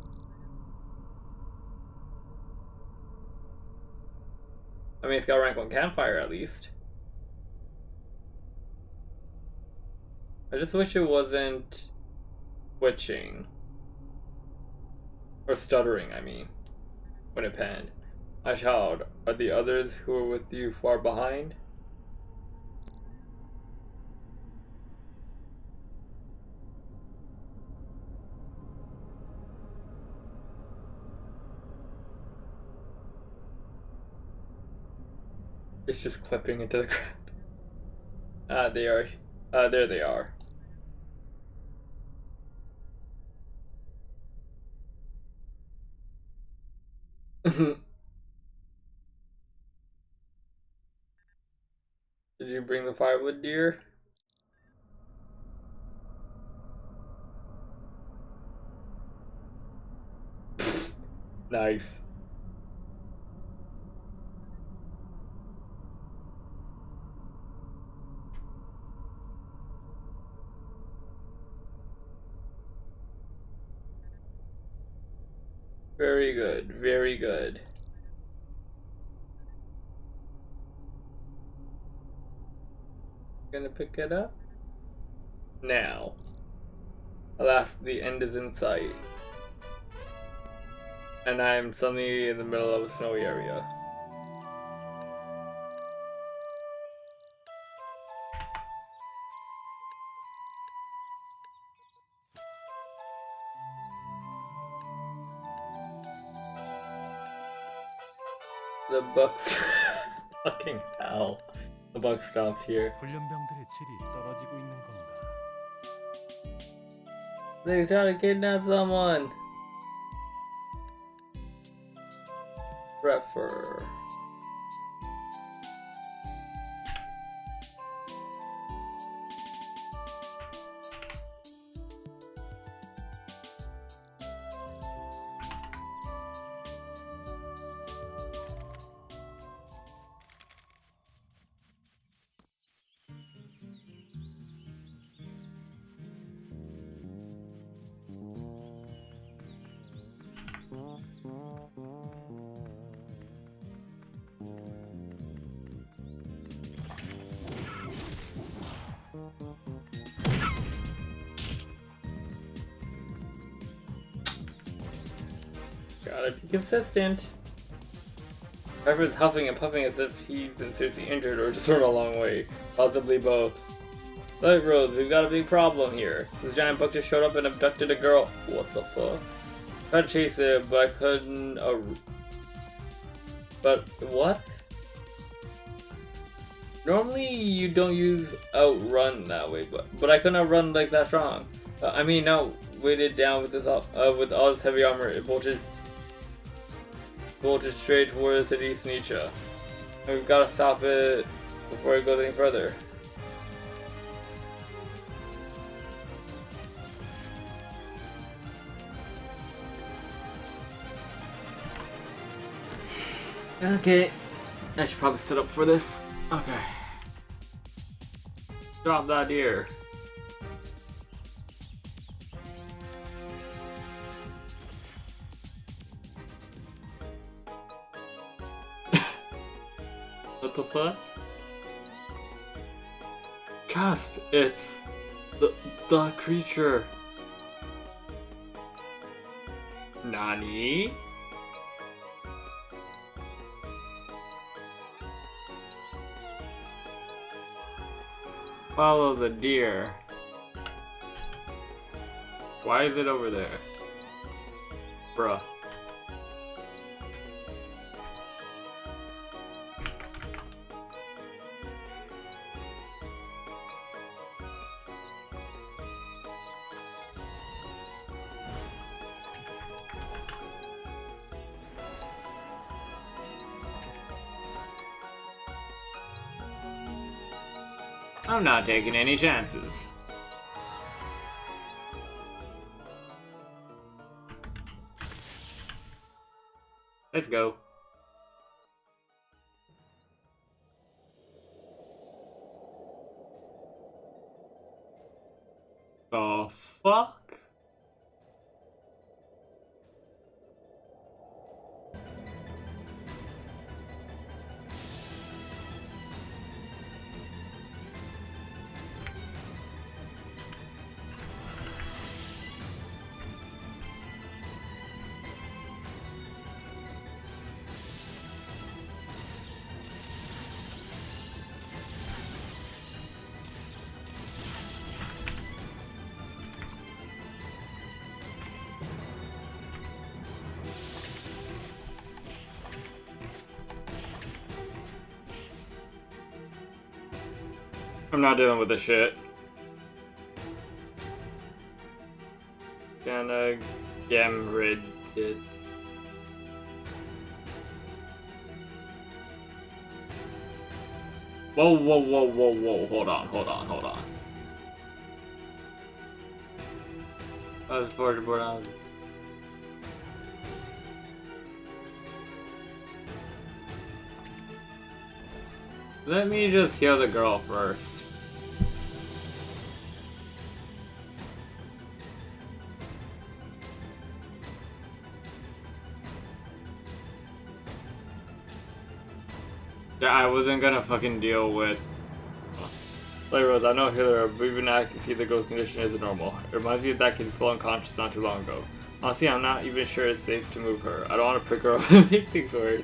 Speaker 1: I mean, it's got rank 1 campfire at least. I just wish it wasn't twitching. Or stuttering, I mean, when it panned. My child, are the others who are with you far behind? It's just clipping into the ground. Ah, they are. There they are. Did you bring the firewood, dear? Nice. Very good, very good. Gonna pick it up? Now. Alas, the end is in sight. And I'm suddenly in the middle of a snowy area. The bucks. Fucking hell. The buck stopped here.
Speaker 2: 훈련병들의 질이 떨어지고 있는 건가?
Speaker 1: They try to kidnap someone. Refer. Gotta be consistent. Trevor's huffing and puffing as if he's been seriously injured or just run a long way. Possibly both. Look, Rose, we've got a big problem here. This giant buck just showed up and abducted a girl. What the fuck? Tried to chase it, but I couldn't. But what? Normally you don't use outrun that way, but I couldn't outrun like that strong. I mean, now weighted down with this with all this heavy armor, it bolted straight towards the city Sneecha. We've got to stop it before it goes any further. Okay, I should probably sit up for this. Okay. Drop that deer. What the fuck? Cusp, it's the creature. Nani? Follow the deer. Why is it over there? Bruh. I'm not taking any chances. Let's go. The fuck? I'm not dealing with this shit. Gonna get rid it. Whoa, whoa, whoa, whoa, whoa. Hold on, hold on, hold on. I was forward board on. Let me just heal the girl first. Yeah, I wasn't gonna fucking deal with. Like Rose, I know healer, but even now I can see the girl's condition isn't normal. It reminds me of that kid fell unconscious not too long ago. Honestly, I'm not even sure it's safe to move her. I don't want to prick her up and make things worse.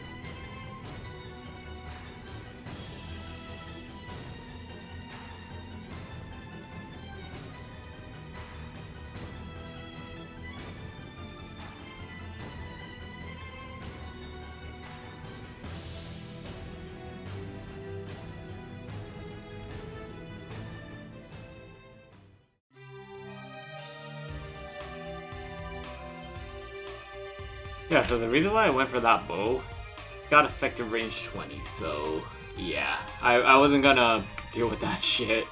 Speaker 1: Yeah, so the reason why I went for that bow, got effective range 20, so yeah. I wasn't gonna deal with that shit.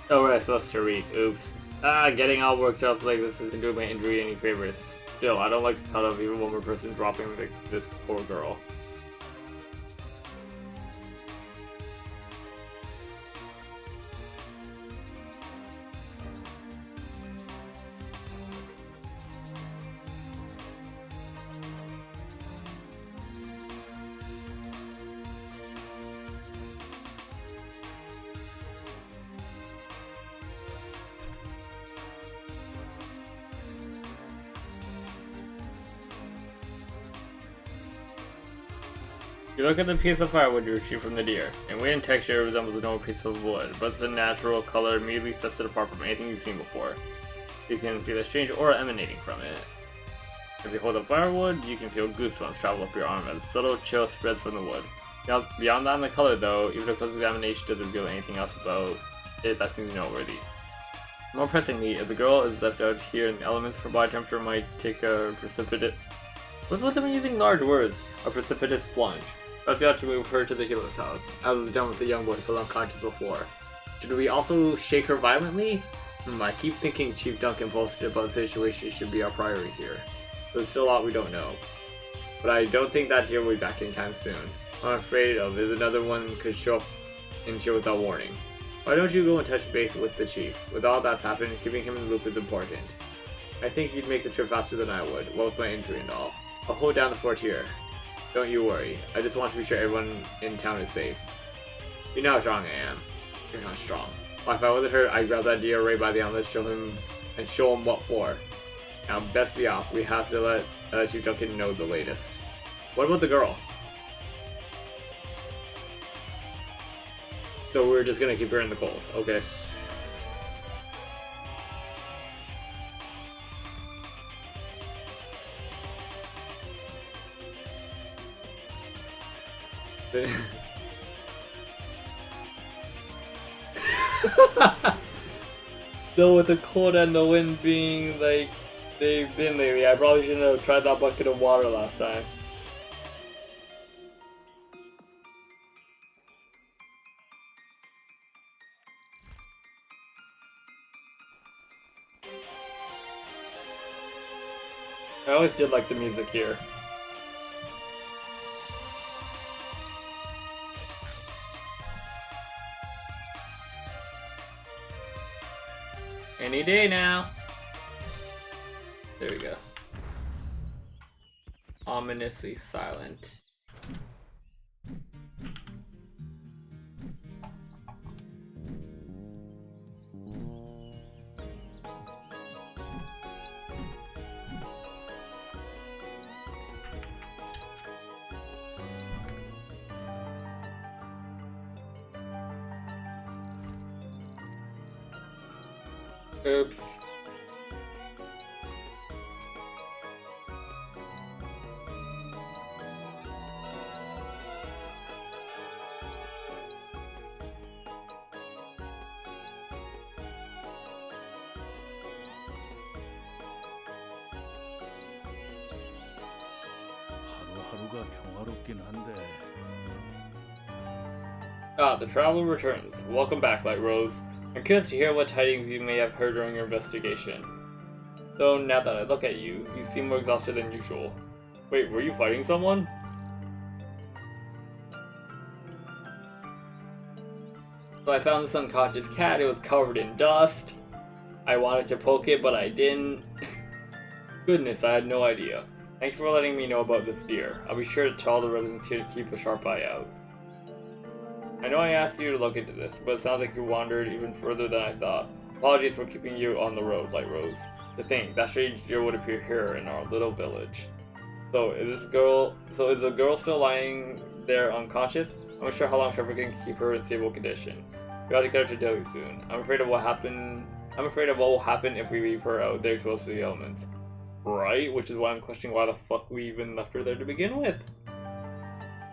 Speaker 1: Oh right, so that's Tariq. Oops. Getting all worked up like this isn't doing my injury any favors. Still, I don't like the thought of even one more person dropping this poor girl. You look at the piece of firewood you retrieve from the deer. In weight and texture, it resembles a normal piece of wood, but the natural color immediately sets it apart from anything you've seen before. You can feel a strange aura emanating from it. As you hold the firewood, you can feel goosebumps travel up your arm as a subtle chill spreads from the wood. Beyond that and the color though, even a close examination doesn't reveal anything else about it that seems noteworthy. More pressingly, if the girl is left out here and the elements of her body temperature might take a precipitous... What's with them using large words? A precipitous plunge. Thus you have to move her to the healer's house, as was done with the young boy who fell unconscious before. Should we also shake her violently? I keep thinking Chief Duncan posted about the situation should be our priority here. There's still a lot we don't know. But I don't think that deer will be back anytime soon. What I'm afraid of is another one could show up in here without warning. Why don't you go and touch base with the Chief? With all that's happened, keeping him in the loop is important. I think you'd make the trip faster than I would, what with my injury and all. I'll hold down the fort here. Don't you worry. I just want to be sure everyone in town is safe. You know how strong I am. You're not strong. Well, if I wasn't hurt, I'd grab that deer right by the arm, show him what for. Now, best be off. We have to let Chief Duncan know the latest. What about the girl? So we're just gonna keep her in the cold. Okay. So with the cold and the wind being like they've been lately, I probably shouldn't have tried that bucket of water last time. I always did like the music here. Any day now. There we go. Ominously silent. Oops.
Speaker 2: 하루하루가 평화롭긴 한데.
Speaker 1: Ah, the traveler returns. Welcome back, Light Rose. I'm curious to hear what tidings you may have heard during your investigation. Though now that I look at you, you seem more exhausted than usual. Wait, were you fighting someone? So I found this unconscious cat. It was covered in dust. I wanted to poke it, but I didn't. Goodness, I had no idea. Thanks for letting me know about this deer. I'll be sure to tell the residents here to keep a sharp eye out. I know I asked you to look into this, but it sounds like you wandered even further than I thought. Apologies for keeping you on the road, Light Rose. To think, that strange deer would appear here in our little village. So, is the girl still lying there unconscious? I'm not sure how long Trevor can keep her in stable condition. We ought to get her to Delhi soon. I'm afraid of what will happen if we leave her out there exposed to the elements. Right? Which is why I'm questioning why the fuck we even left her there to begin with.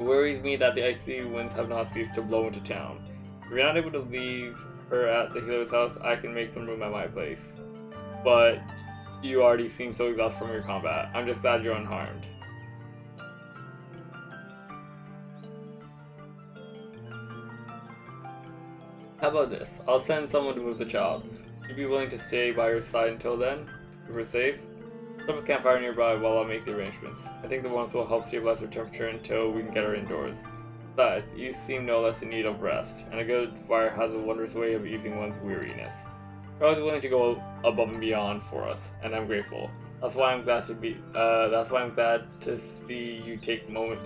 Speaker 1: It worries me that the icy winds have not ceased to blow into town. If we're not able to leave her at the healer's house, I can make some room at my place. But you already seem so exhausted from your combat. I'm just glad you're unharmed. How about this? I'll send someone to move the child. You'd be willing to stay by her side until then? If we're safe? Set up a campfire nearby while I make the arrangements. I think the warmth will help stabilize her temperature until we can get her indoors. Besides, you seem no less in need of rest, and a good fire has a wondrous way of easing one's weariness. You're always willing to go above and beyond for us, and I'm grateful. That's why I'm glad to see you take a moment.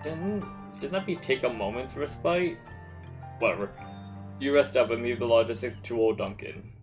Speaker 1: Shouldn't that be take a moment's respite? Whatever. You rest up and leave the logistics to old Duncan.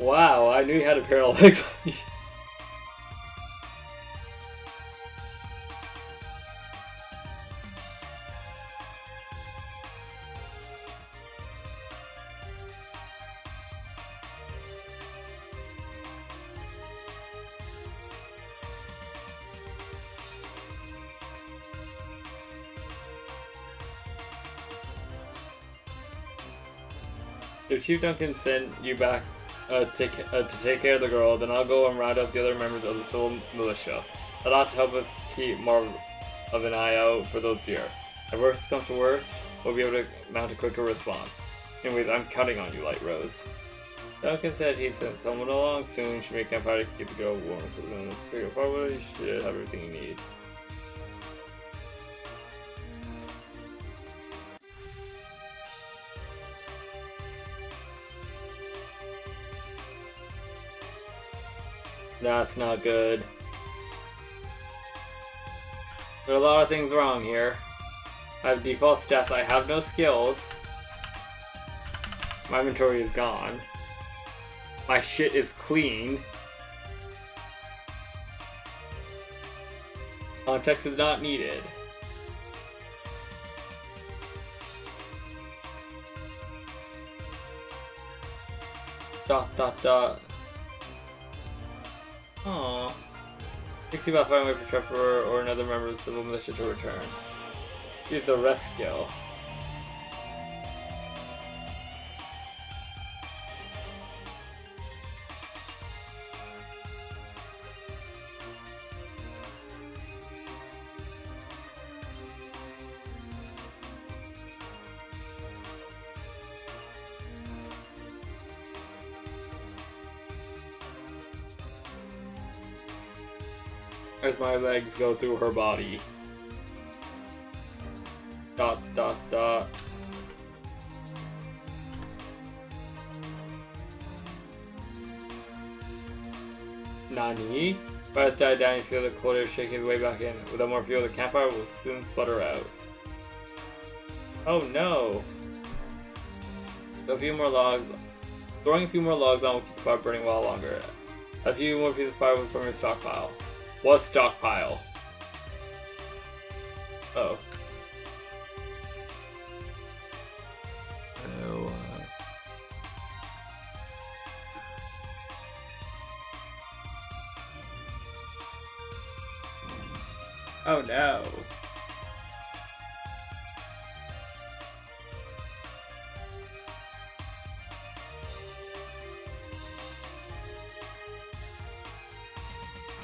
Speaker 1: Wow, I knew you had a pair of legs. If Chief Duncan sent you back to take care of the girl, then I'll go and round up the other members of the civil militia. That ought to help us keep more of an eye out for those deer. If worst comes to worst, we'll be able to mount a quicker response. Anyways, I'm counting on you, Light Rose. Duncan said he sent someone along soon. Should make campfire to keep the girl warm. So then figure forward, you should have everything you need. That's not good. There are a lot of things wrong here. I have default stats, I have no skills. My inventory is gone. My shit is clean. Context is not needed. Dot dot dot. Aww. 60 about finding a way for Trevor or another member of the civil militia to return. Use a rest skill. As my legs go through her body. Dot dot dot. Nani? Fires die down, you feel the cold shaking its way back in. Without more fuel, the campfire will soon sputter out. Oh no! A few more logs. Throwing a few more logs on will keep the fire burning a while longer. A few more pieces of firewood from your stockpile. What stockpile? Oh. Oh no.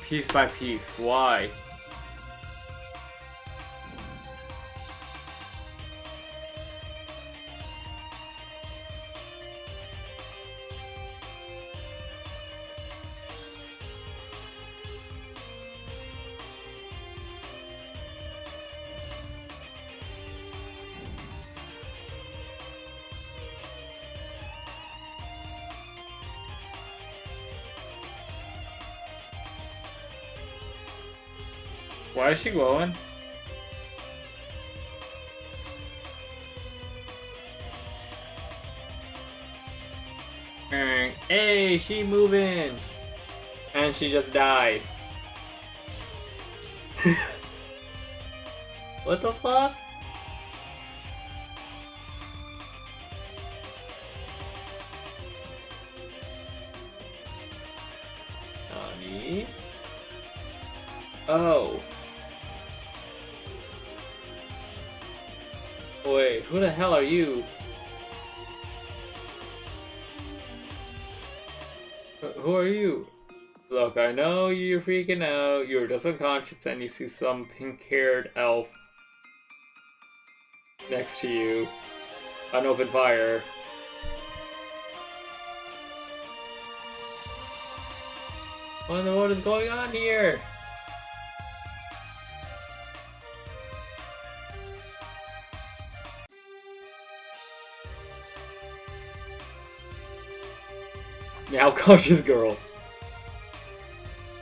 Speaker 1: Piece by piece, why? Why is she glowing? Hey, she moving! And she just died. What the fuck? Nani? Oh. Wait, who the hell are you? Who are you? Look, I know you're freaking out. You're just unconscious and you see some pink-haired elf next to you. On open fire. What in the world is going on here? Now conscious girl.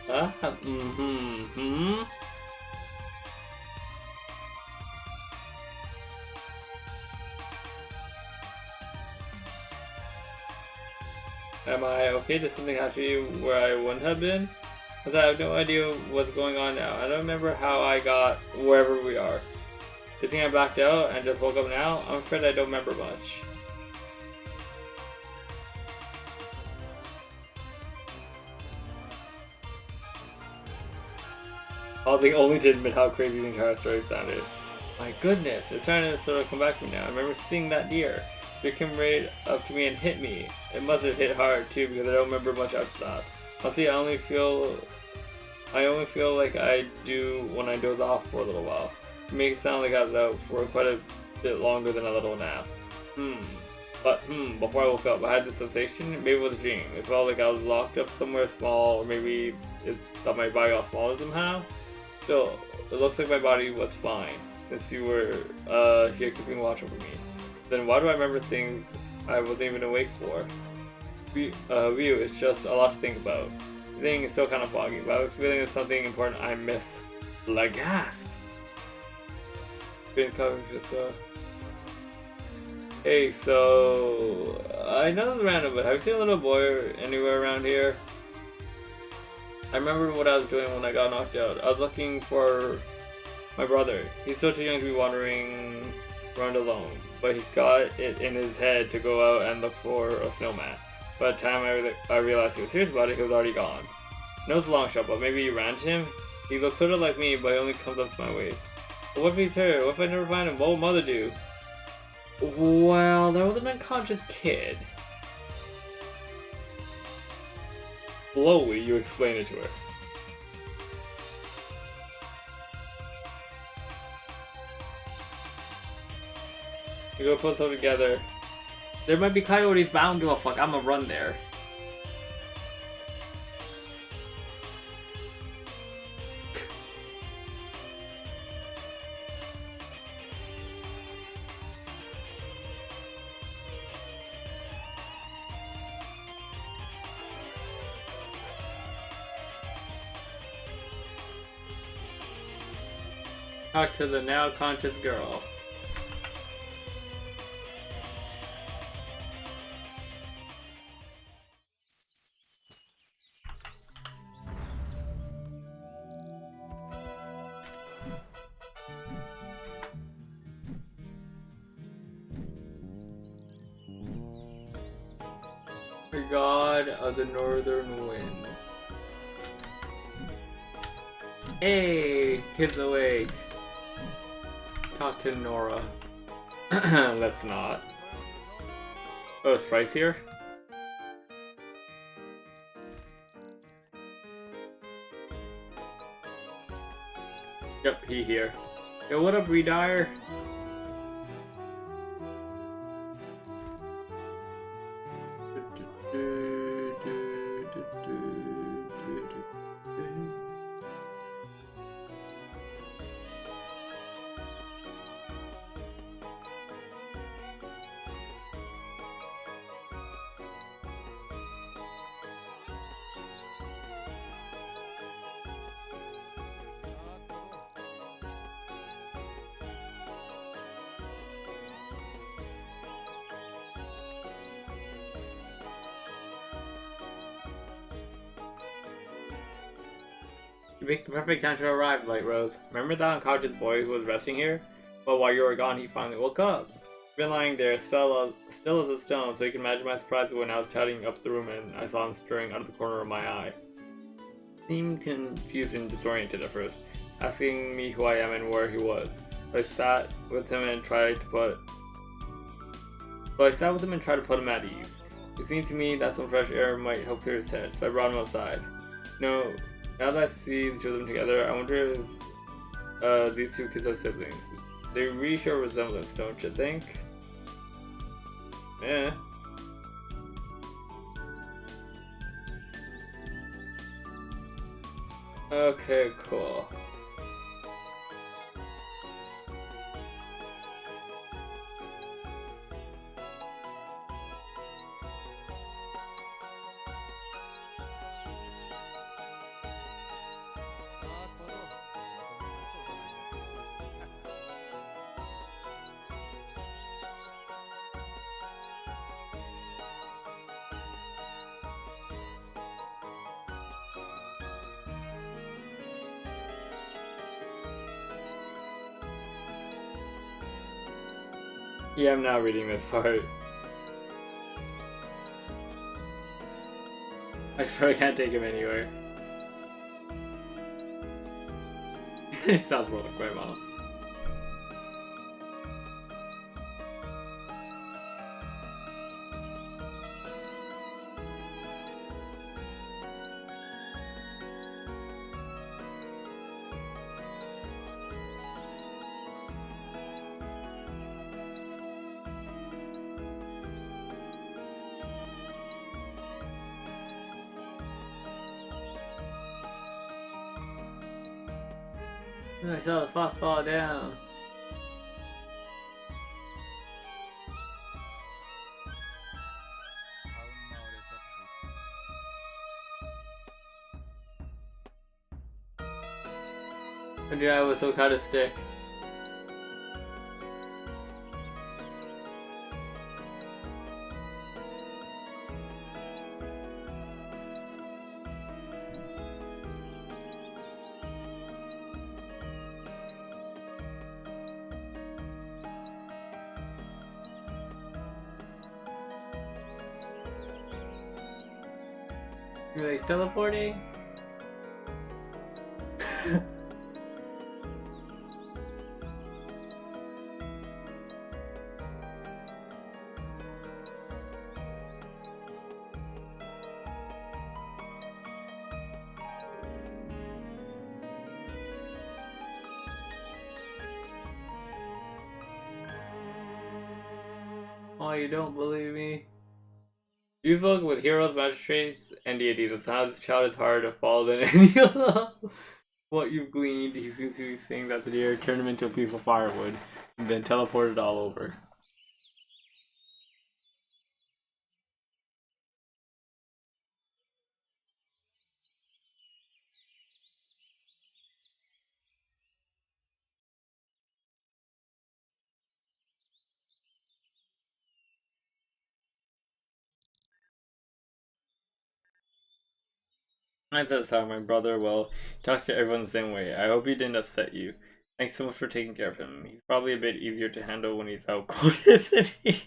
Speaker 1: Huh? Am I okay? Did something happen to you where I wouldn't have been? Because I have no idea what's going on now. I don't remember how I got wherever we are. Do you think I backed out and just woke up now? I'm afraid I don't remember much. Ozzy only did admit how crazy the entire story sounded. My goodness, it's starting to sort of come back to me now. I remember seeing that deer. It came right up to me and hit me. It must have hit hard too because I don't remember much after that. Honestly, I only feel like I do when I doze off for a little while. It makes it sound like I was out for quite a bit longer than a little nap. Before I woke up, I had this sensation, maybe it was a dream. It felt like I was locked up somewhere small, or maybe it's that my body got smaller somehow. Still, it looks like my body was fine, since you were here keeping watch over me. Then why do I remember things I wasn't even awake for? Ryu, it's just a lot to think about. Everything is still kind of foggy, but I have a feeling there's something important I miss. Like gasp! Been covered with Hey, so I know this is random, but have you seen a little boy anywhere around here? I remember what I was doing when I got knocked out. I was looking for my brother. He's still too young to be wandering around alone, but he got it in his head to go out and look for a snowman. By the time I realized he was serious about it, he was already gone. No, it's a long shot, but maybe you ran to him? He looks sort of like me, but he only comes up to my waist. But what if he's hurt? What if I never find him? What will mother do? Well, there was an unconscious kid. Slowly, you explain it to her. We go put them together. There might be coyotes, but I don't give a fuck. I'm gonna run there. Talk to the now conscious girl. The god of the northern wind. Hey, kid's awake. Talk to Nora. Let's not. Oh, is Price here? Yep, he here. Yo, what up, Redire? You make the perfect time to arrive, Light Rose. Remember that unconscious boy who was resting here? Well, while you were gone, he finally woke up. He'd been lying there, still as a stone, so you can imagine my surprise when I was chatting up the room and I saw him staring out of the corner of my eye. He seemed confused and disoriented at first, asking me who I am and where he was. I sat with him and tried to put him at ease. It seemed to me that some fresh air might help clear his head, so I brought him outside. No. Now that I see the two of them together, I wonder if these two kids are siblings. They really show resemblance, don't you think? Yeah. Okay, cool. Yeah, I'm now reading this part. I swear I can't take him anywhere. It sounds more like my mom. I saw the fox fall down. And yeah, I was so kind of stick. You're like teleporting? Oh, you don't believe me? You spoke with heroes, magistrates, and deities. The sound of this child is harder to follow than any of them. What you've gleaned, he seems to be saying that the deer turned him into a piece of firewood, and then teleported all over. I said sorry, my brother. Well, he talks to everyone the same way. I hope he didn't upset you. Thanks so much for taking care of him. He's probably a bit easier to handle when he's out cold, isn't he?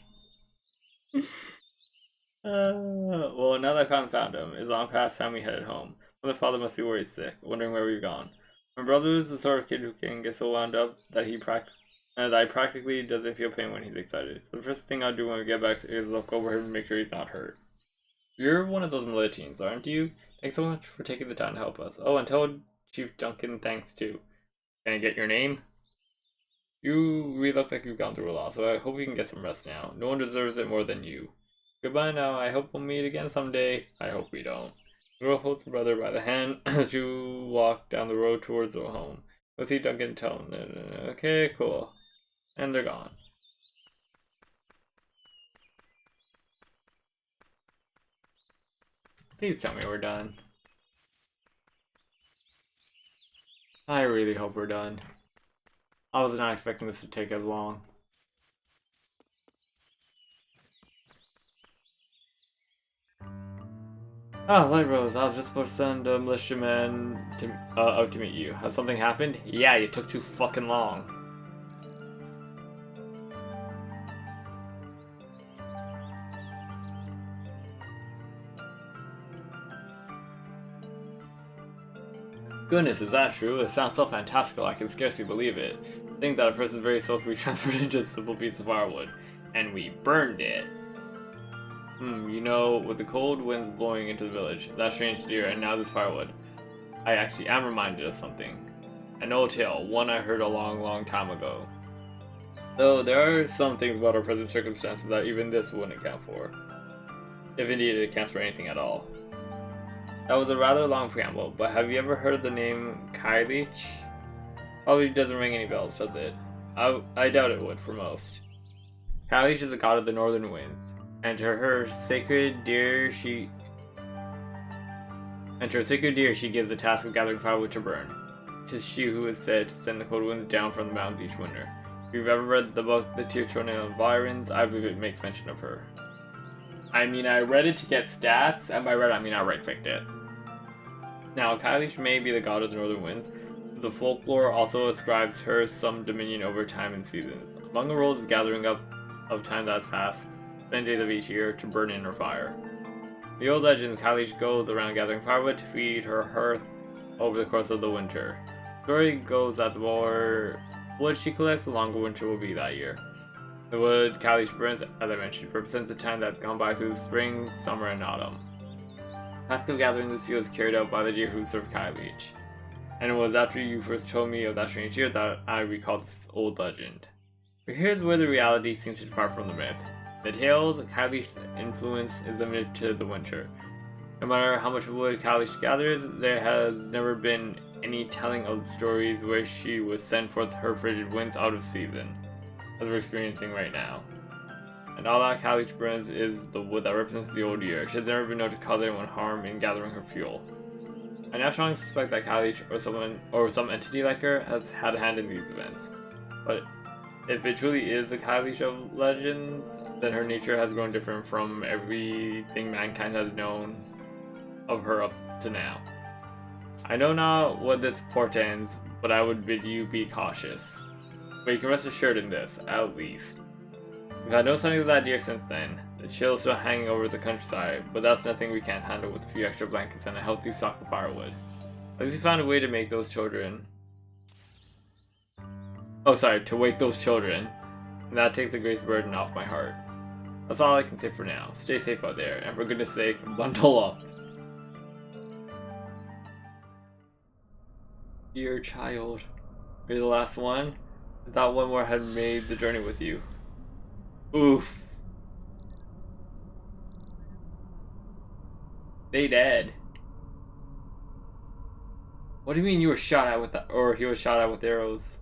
Speaker 1: Well, now that I found him, it's long past time we headed home. Mother father must be worried sick, wondering where we've gone. My brother is the sort of kid who can get so wound up that that he practically doesn't feel pain when he's excited. So the first thing I'll do when we get back is look over him and make sure he's not hurt. You're one of those militias, aren't you? Thanks so much for taking the time to help us. Oh, and tell Chief Duncan thanks too. Can I get your name? You really look like you've gone through a lot, so I hope you can get some rest now. No one deserves it more than you. Goodbye now. I hope we'll meet again someday. I hope we don't. The girl holds her brother by the hand as you walk down the road towards their home. Let's see Duncan tone. Okay, cool. And they're gone. Please tell me we're done. I really hope we're done. I was not expecting this to take as long. Oh, Light Rose, I was just supposed to send a militiaman out to meet you. Has something happened? Yeah, you took too fucking long. Goodness, is that true? It sounds so fantastical, I can scarcely believe it. Think that a person's very soul could be transferred into a simple piece of firewood. And we burned it. You know, with the cold winds blowing into the village, that strange deer, and now this firewood, I actually am reminded of something. An old tale, one I heard a long, long time ago. Though there are some things about our present circumstances that even this wouldn't account for. If indeed it accounts for anything at all. That was a rather long preamble, but have you ever heard of the name Kylich? Probably doesn't ring any bells, does it? I doubt it would for most. Kylich is the god of the northern winds. And to her sacred deer she gives the task of gathering firewood to burn. 'Tis she who is said to send the cold winds down from the mountains each winter. If you've ever read the book The Teotihuacan Environs, I believe it makes mention of her. I mean, I read it to get stats, and by read I mean I right-clicked it. Now, Kylich may be the god of the northern winds, but the folklore also ascribes her some dominion over time and seasons. Among the roles is gathering up of time that has passed, 10 days of each year, to burn in her fire. The old legend, Kylich goes around gathering firewood to feed her hearth over the course of the winter. The story goes that the more wood she collects, the longer winter will be that year. The wood Kylich burns, as I mentioned, represents the time that's gone by through the spring, summer, and autumn. The task of gathering this fuel is carried out by the deer who serve Kylich. And it was after you first told me of that strange deer that I recalled this old legend. But here's where the reality seems to depart from the myth. The tales, Kylich's influence is limited to the winter. No matter how much wood Kylich gathers, there has never been any telling of the stories where she was sent forth her frigid winds out of season, as we're experiencing right now. And all that Kylich burns is the wood that represents the old year. She has never been known to cause anyone harm in gathering her fuel. I now strongly suspect that Kylie or some entity like her has had a hand in these events. But if it truly is the Kylie show legends, then her nature has grown different from everything mankind has known of her up to now. I know not what this portends, but I would bid you be cautious. But you can rest assured in this, at least. We've had no sightings of that deer since then. The chill is still hanging over the countryside, but that's nothing we can't handle with a few extra blankets and a healthy stock of firewood. At least we found a way to make those children... Oh, sorry, to wake those children. And that takes the greatest burden off my heart. That's all I can say for now. Stay safe out there, and for goodness sake, bundle up. Dear child. You're the last one? I thought one more had made the journey with you. Oof. They dead. What do you mean you were shot at with or he was shot at with arrows?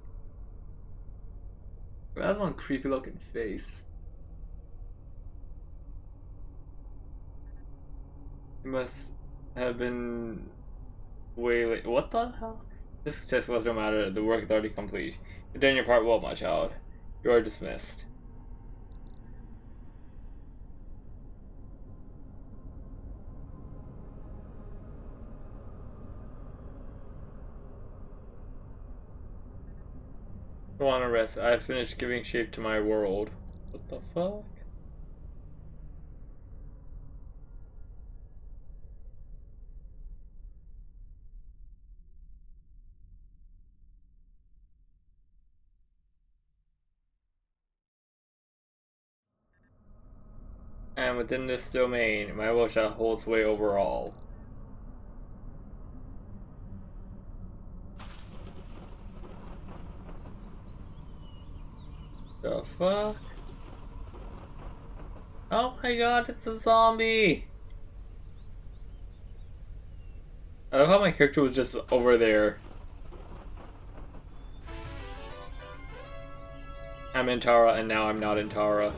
Speaker 1: That's one creepy looking face. You must have been way late. What the hell? This test was no matter. The work is already complete. You've done your part well, my child. You are dismissed. I want to rest. I have finished giving shape to my world. What the fuck? And within this domain, my will shall hold sway over all. The fuck? Oh my god, it's a zombie! I love how my character was just over there. I'm in Tara and now I'm not in Tara.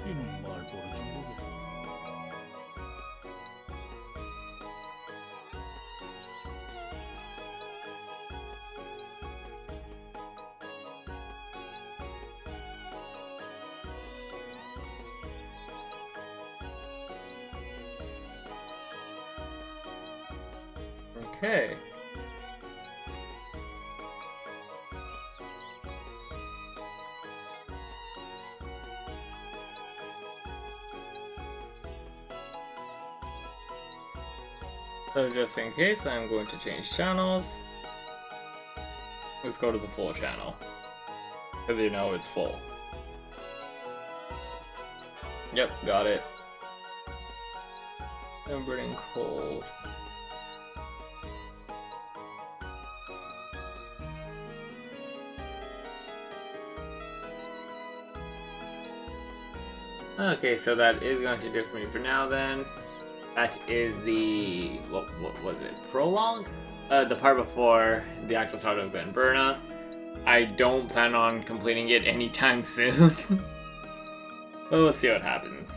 Speaker 2: 이놈 말 모르지 모르겠어.
Speaker 1: Okay. So just in case, I'm going to change channels. Let's go to the full channel. Because you know it's full. Yep, got it. I'm burning cold. Okay, so that is going to do it for me for now then. That is the, what was it, prologue? The part before the actual start of Berna. I don't plan on completing it anytime soon. But we'll see what happens.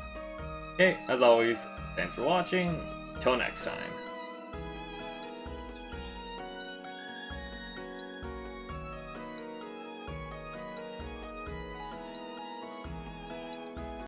Speaker 1: Okay, as always, thanks for watching. Till next time.